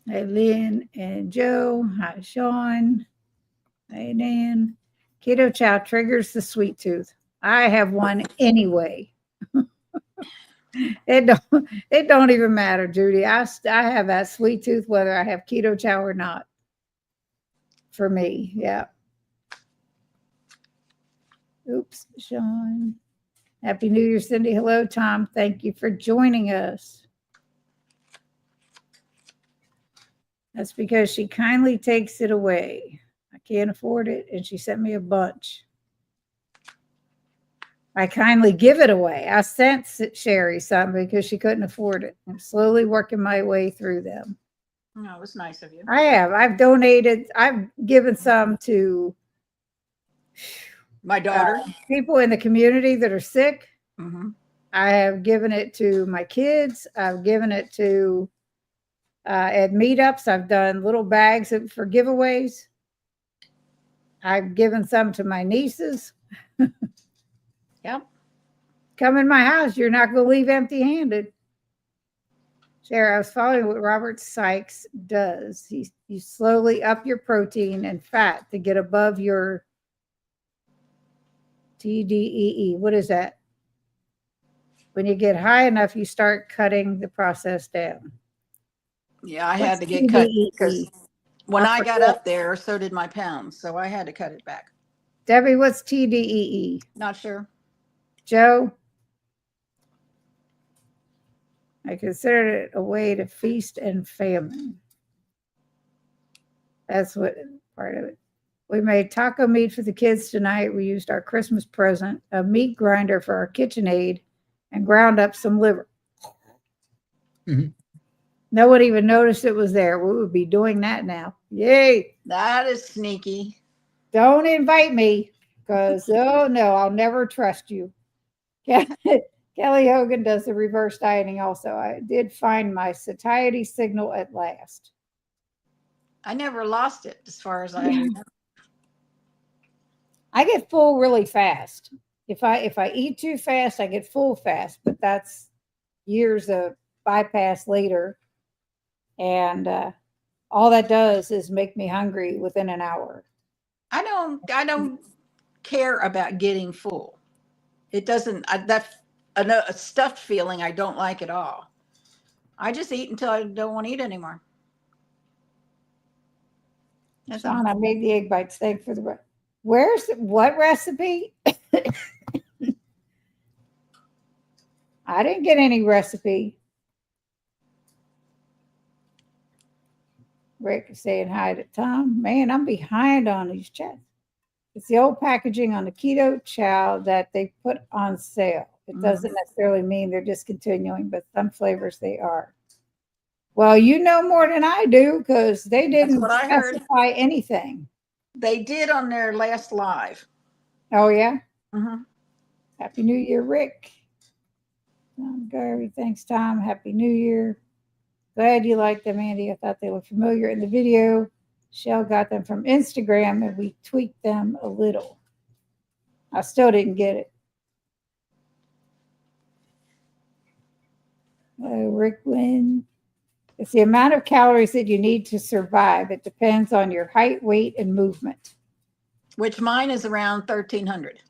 A: Hey, Lynn and Joe. Hi, Sean. Hey, Dan. Keto chow triggers the sweet tooth. I have one anyway. It don't even matter, Judy. I have that sweet tooth whether I have keto chow or not. For me, yeah. Oops, Sean. Happy New Year, Cindy. Hello, Tom. Thank you for joining us. That's because she kindly takes it away. I can't afford it, and she sent me a bunch. I kindly give it away. I sent Sherry some because she couldn't afford it. I'm slowly working my way through them.
B: No, it was nice of you.
A: I have. I've donated. I've given some to
B: My daughter.
A: people in the community that are sick.
B: Mm-hmm.
A: I have given it to my kids. I've given it to at meetups. I've done little bags for giveaways. I've given some to my nieces.
B: Yep.
A: Come in my house. You're not going to leave empty-handed. Sarah, I was following what Robert Sykes does. You slowly up your protein and fat to get above your TDEE. What is that? When you get high enough, you start cutting the process down.
B: Yeah, I had
A: What's
B: to get cut
A: TDEE?
B: because when
A: I
B: I got
A: forget.
B: up there, so did my pounds. So I had to cut it back.
A: Debbie, what's TDEE?
B: Not sure.
A: Joe? I considered it a way to feast and famine. That's what part of it. We made taco meat for the kids tonight. We used our Christmas present, a meat grinder for our KitchenAid, and ground up some liver.
C: Mhm.
A: No one even noticed it was there. We would be doing that now. Yay.
B: That is sneaky.
A: Don't invite me because, oh no, I'll never trust you. Kelly Hogan does the reverse dieting also. I did find my satiety signal at last.
B: I never lost it as far as I remember.
A: I get full really fast. If I eat too fast, I get full fast, but that's years of bypass later. And all that does is make me hungry within an hour.
B: I don't care about getting full. It doesn't, that's a stuffed feeling I don't like at all. I just eat until I don't want to eat anymore. That's all.
A: Sean, I made the egg bites. Thank for the what recipe? I didn't get any recipe. Rick is saying hi to Tom. Man, I'm behind on these chats. It's the old packaging on the keto chow that they put on sale. It doesn't necessarily mean they're discontinuing, but some flavors they are. Well, you know more than I do because they didn't
B: what I heard.
A: specify anything.
B: They did on their last live.
A: Oh, yeah?
B: Mm-hmm.
A: Happy New Year, Rick. Tom Garvey, thanks, Tom. Happy New Year. Glad you liked them, Andy. I thought they looked familiar in the video. Shell got them from Instagram, and we tweaked them a little. I still didn't get it. Rick Lynn. It's the amount of calories that you need to survive. It depends on your height, weight, and movement.
B: Which mine is around 1,300.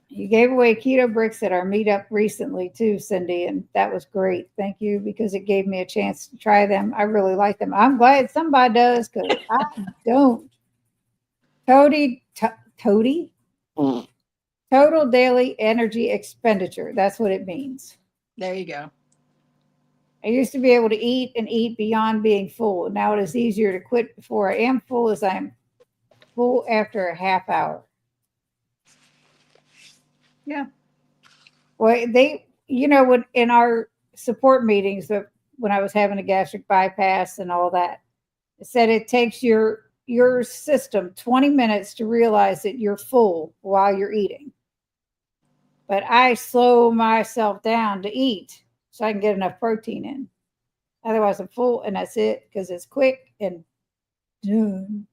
A: You gave away keto bricks at our meetup recently too, Cindy, and that was great. Thank you because it gave me a chance to try them. I really like them. I'm glad somebody does because I don't. Total daily energy expenditure. That's what it means.
B: There you go.
A: I used to be able to eat and eat beyond being full. Now it is easier to quit before I am full as I am full after a half hour.
B: Yeah.
A: Well, when in our support meetings, when I was having a gastric bypass and all that, it said it takes your system 20 minutes to realize that you're full while you're eating. But I slow myself down to eat so I can get enough protein in. Otherwise, I'm full and that's it because it's quick and done.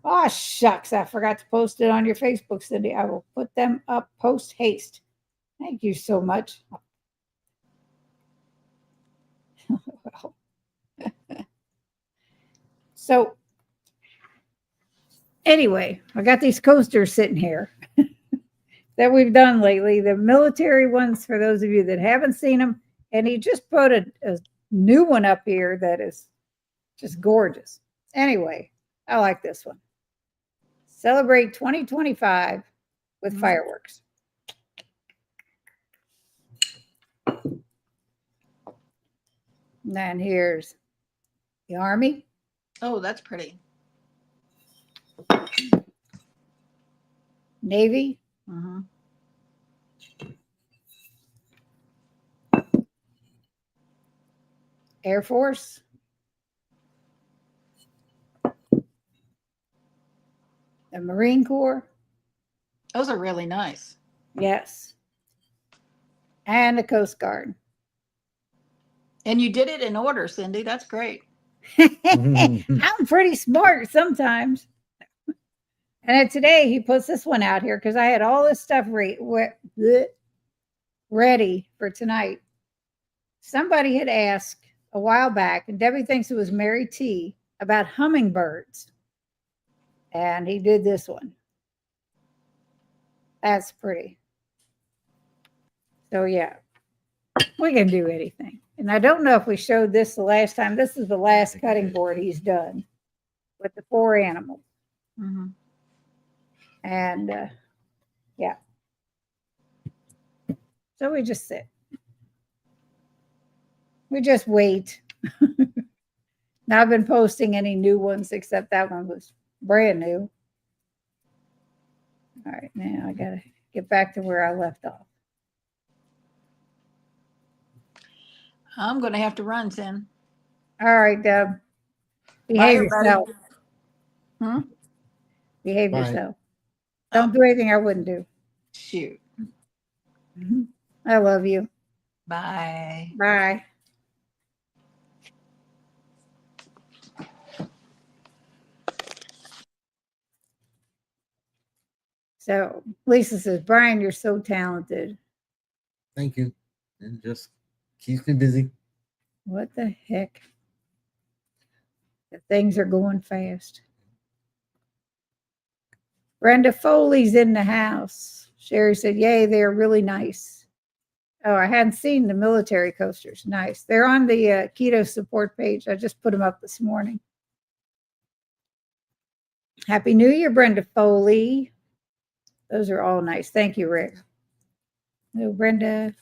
A: Oh, shucks. I forgot to post it on your Facebook, Cindy. I will put them up post haste. Thank you so much. Well, so, anyway, I got these coasters sitting here that we've done lately. The military ones, for those of you that haven't seen them. And he just put a new one up here that is just gorgeous. Anyway, I like this one. Celebrate 2025 with fireworks. And then here's the Army.
B: Oh, that's pretty.
A: Navy.
B: Mm-hmm.
A: Air Force. The Marine Corps.
B: Those are really nice.
A: Yes. And the Coast Guard.
B: And you did it in order, Cindy. That's great.
A: I'm pretty smart sometimes. And then today he puts this one out here because I had all this stuff ready for tonight. Somebody had asked a while back, and Debbie thinks it was Mary T, about hummingbirds. And he did this one. That's pretty. So yeah, we can do anything. And I don't know if we showed this the last time. This is the last cutting board he's done with the 4 animals.
B: Mm-hmm.
A: And yeah. So we just sit. We just wait. Now I've been posting any new ones except that one was brand new. All right, now I gotta get back to where I left off.
B: I'm going to have to run, Sin.
A: All right, Deb.
B: Bye,
A: Behave
B: everybody.
A: yourself.
B: Hmm?
A: Behave
C: Bye.
A: yourself. Don't do anything I wouldn't do.
B: Shoot.
A: I love you.
B: Bye.
A: Bye. So Lisa says, Brian, you're so talented.
C: Thank you. And just keeps me busy.
A: What the heck? The things are going fast. Brenda Foley's in the house. Sherry said, yay, they're really nice. Oh, I hadn't seen the military coasters. Nice. They're on the keto support page. I just put them up this morning. Happy New Year, Brenda Foley. Those are all nice. Thank you, Rick. Hello, Brenda.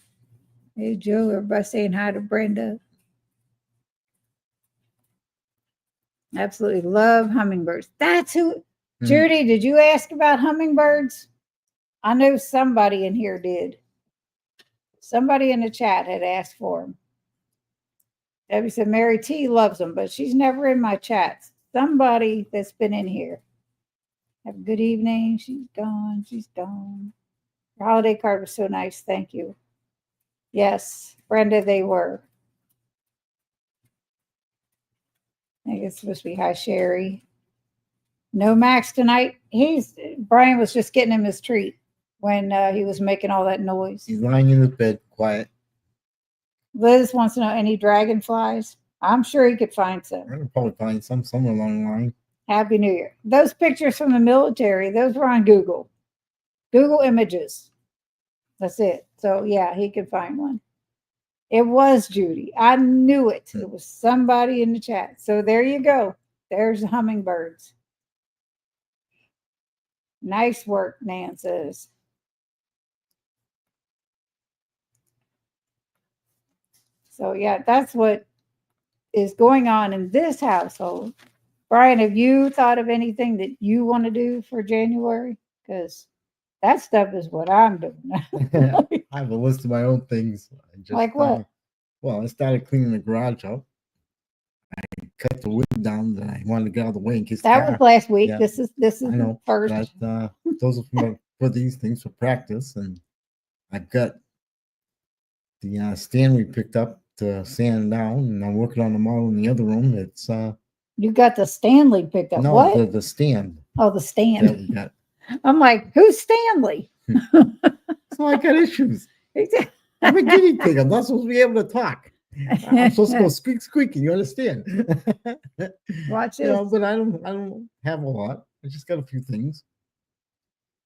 A: Hey, Joe. Everybody saying hi to Brenda. Absolutely love hummingbirds. That's who. Judy, did you ask about hummingbirds? I know somebody in here did. Somebody in the chat had asked for them. Debbie said Mary T loves them, but she's never in my chats. Somebody that's been in here. Have a good evening. She's gone. She's gone. Your holiday card was so nice. Thank you. Yes, Brenda, they were. I think it's supposed to be hi, Sherry. No Max tonight. Brian was just getting him his treat when he was making all that noise.
C: He's lying in his bed, quiet.
A: Liz wants to know any dragonflies. I'm sure he could find
C: I
A: some.
C: can probably find some somewhere along the line.
A: Happy New Year. Those pictures from the military, those were on Google. Google Images. That's it. So yeah, he could find one. It was Judy. I knew it. It was somebody in the chat. So there you go. There's the hummingbirds. Nice work, Nan says. So yeah, that's what is going on in this household. Brian, have you thought of anything that you want to do for January? Because that stuff is what I'm doing.
C: I have a list of my own things.
A: Like what?
C: Well, I started cleaning the garage up. I cut the wood down that I wanted to get out of the way in case
A: That was last week.
C: Yeah.
A: This is
C: I know.
A: first.
C: But, those are for these things for practice, and I've got the stand we picked up to sand down, and I'm working on the model in the other room. It's
A: You got the Stanley picked up.
C: No,
A: What?
C: the stand
A: Oh, the
C: that
A: stand.
C: we got.
A: I'm like, who's Stanley?
C: So I got issues. I'm a guinea pig. I'm not supposed to be able to talk. I'm supposed to go squeak, squeak, and you understand.
A: Watch
C: You know,
A: this.
C: but I don't have a lot. I just got a few things.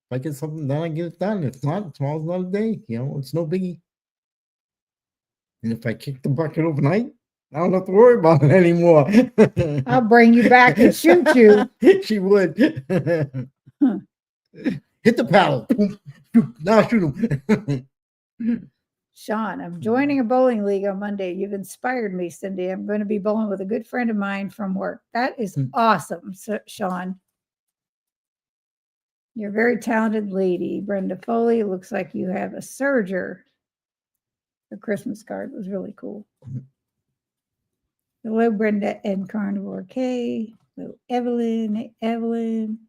C: If I get something done, I get it done. If not, tomorrow's another day. You know, it's no biggie. And if I kick the bucket overnight, I don't have to worry about it anymore.
A: I'll bring you back and shoot you.
C: She would. Hit the paddle. Boom. Shoot. Now shoot him.
A: Sean, I'm joining a bowling league on Monday. You've inspired me, Cindy. I'm going to be bowling with a good friend of mine from work. That is awesome, Sean. You're a very talented lady. Brenda Foley, it looks like you have a serger. The Christmas card was really cool. Hello, Brenda and Carnivore K. Hello, Evelyn. Hey, Evelyn.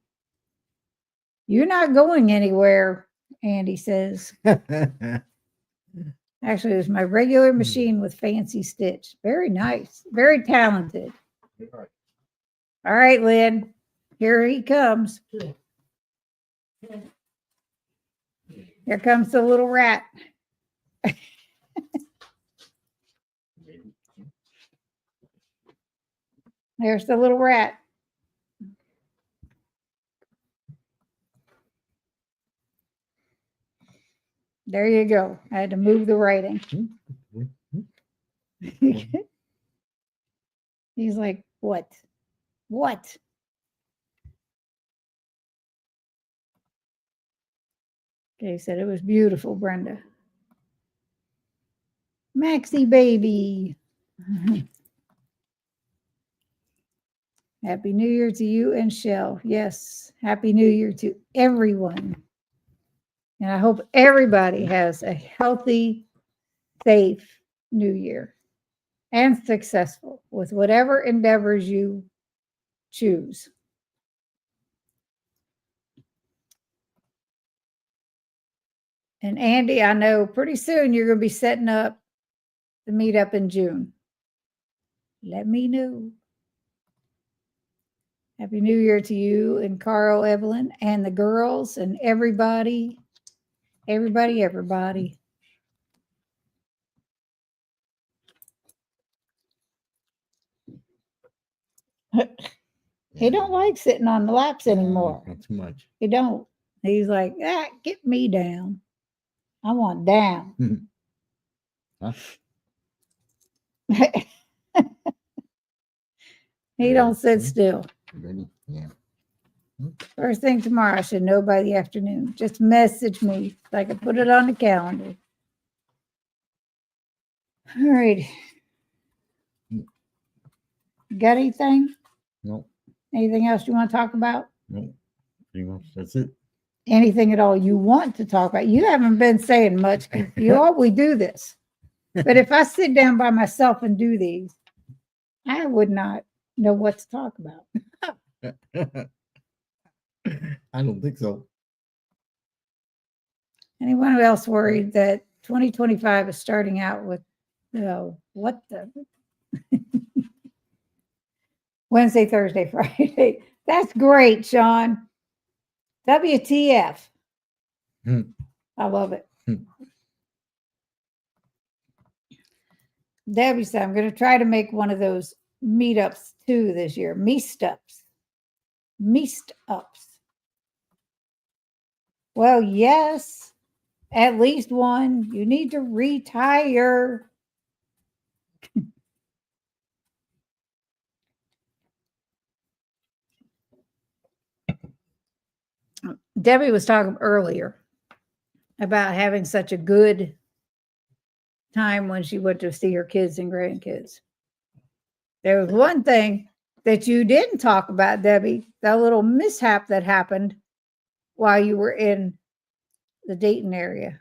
A: You're not going anywhere, Andy says. Actually, it was my regular machine with fancy stitch. Very nice. Very talented. All right, Lynn. Here he comes. Here comes the little rat. There's the little rat. There you go. I had to move the writing. He's like, what? What? Okay, he said it was beautiful, Brenda. Maxie baby. Happy New Year to you and Shell. Yes, Happy New Year to everyone. And I hope everybody has a healthy, safe New Year and successful with whatever endeavors you choose. And Andy, I know pretty soon you're going to be setting up the meetup in June. Let me know. Happy New Year to you and Carl, Evelyn, and the girls and everybody. Everybody. He don't like sitting on the laps anymore.
C: Not too much.
A: He don't. He's like, get me down. I want down.
C: Huh?
A: He don't sit still.
C: Ready? Yeah.
A: First thing tomorrow, I should know by the afternoon. Just message me so I can put it on the calendar. All right. Got anything?
C: No.
A: Anything else you want to talk about?
C: No. Pretty much. That's it.
A: Anything at all you want to talk about? You haven't been saying much. You always do this. But if I sit down by myself and do these, I would not know what to talk about.
C: I don't think so.
A: Anyone else worried that 2025 is starting out with, what the? Wednesday, Thursday, Friday. That's great, Sean. WTF. I love it. Debbie said, I'm going to try to make one of those meetups too this year. Meetups. Well, yes, at least one. You need to retire. Debbie was talking earlier about having such a good time when she went to see her kids and grandkids. There was one thing that you didn't talk about, Debbie, that little mishap that happened while you were in the Dayton area.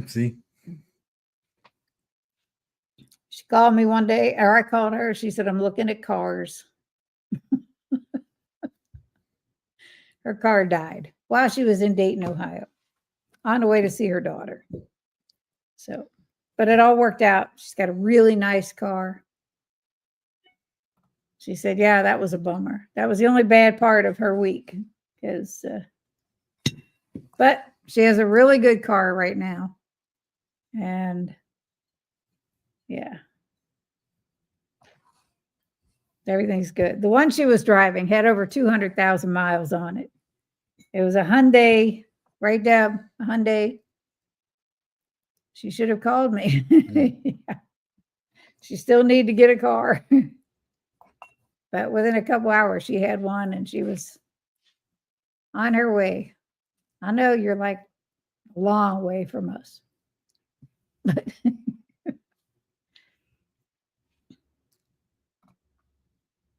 C: See?
A: She called me one day, or I called her. She said, I'm looking at cars. Her car died while she was in Dayton, Ohio, on the way to see her daughter. So, but it all worked out. She's got a really nice car. She said, yeah, that was a bummer. That was the only bad part of her week. Because, but she has a really good car right now. And yeah, everything's good. The one she was driving had over 200,000 miles on it. It was a Hyundai, right, Deb? A Hyundai. She should have called me. Yeah. She still need to get a car. But within a couple hours, she had one and she was on her way. I know you're like a long way from us. But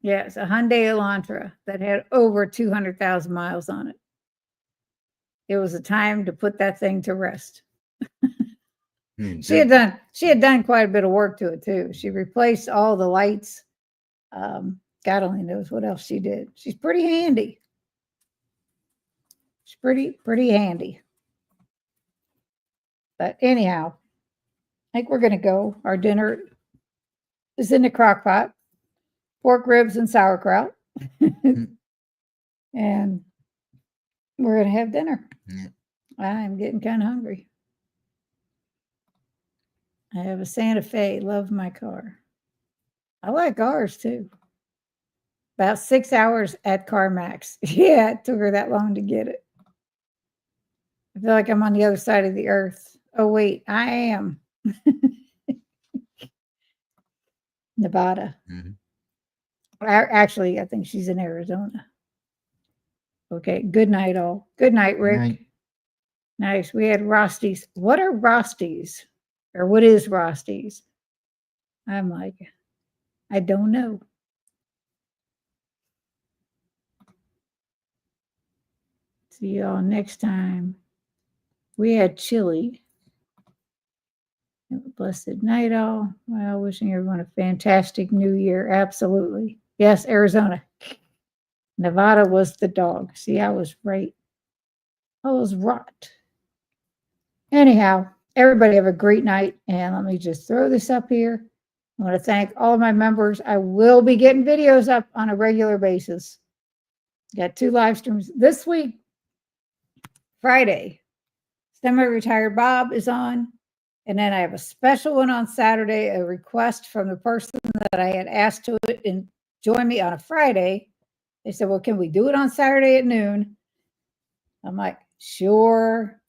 A: yeah, it's a Hyundai Elantra that had over 200,000 miles on it. It was a time to put that thing to rest. She had done quite a bit of work to it too. She replaced all the lights. God only knows what else she did. She's pretty handy. She's pretty handy. But anyhow, I think we're gonna go. Our dinner is in the crock pot. Pork ribs and sauerkraut. And we're gonna have dinner.
C: Yeah.
A: I'm getting kind of hungry. I have a Santa Fe. Love my car. I like ours too. About 6 hours at CarMax. Yeah, it took her that long to get it. I feel like I'm on the other side of the earth. Oh, wait, I am. Nevada.
C: Mhm.
A: Actually, I think she's in Arizona. Okay, good night, all. Good night, Rick.
C: Night.
A: Nice. We had Rosties. What are Rosties? Or what is Rosties? I'm like, I don't know. See y'all next time. We had chili. Have a blessed night, all. Well, wishing everyone a fantastic new year. Absolutely. Yes, Arizona. Nevada was the dog. See, I was right. I was right. Anyhow, everybody have a great night. And let me just throw this up here. I want to thank all of my members. I will be getting videos up on a regular basis. Got 2 live streams this week. Friday, Semi-Retired Bob is on. And then I have a special one on Saturday, a request from the person that I had asked to join me on a Friday. They said, well, can we do it on Saturday at noon? I'm like, sure.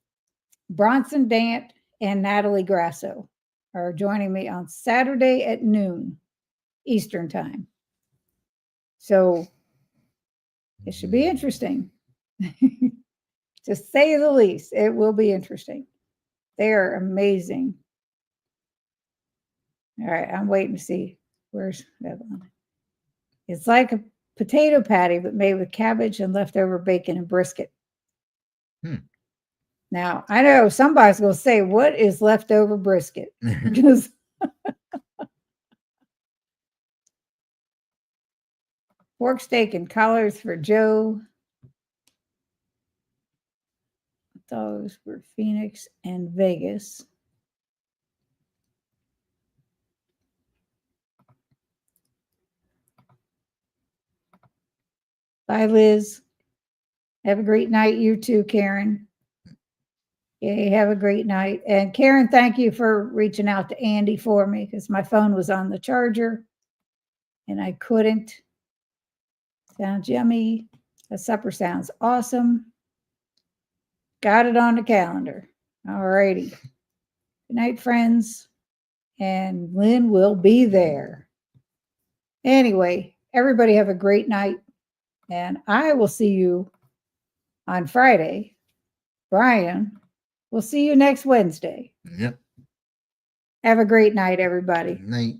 A: Bronson Dant and Natalie Grasso are joining me on Saturday at noon Eastern time. So it should be interesting. To say the least, it will be interesting. They are amazing. All right, I'm waiting to see. Where's that one? It's like a potato patty, but made with cabbage and leftover bacon and brisket. Now, I know somebody's going to say, what is leftover brisket? Because pork steak and collards for Joe. Those were Phoenix and Vegas. Bye, Liz. Have a great night. You too, Karen. Yeah, have a great night. And Karen, thank you for reaching out to Andy for me because my phone was on the charger and I couldn't. Sounds yummy. The supper sounds awesome. Got it on the calendar. All righty. Good night, friends. And Lynn will be there. Anyway, everybody have a great night. And I will see you on Friday. Brian, we'll see you next Wednesday.
C: Yep.
A: Have a great night, everybody.
C: Night.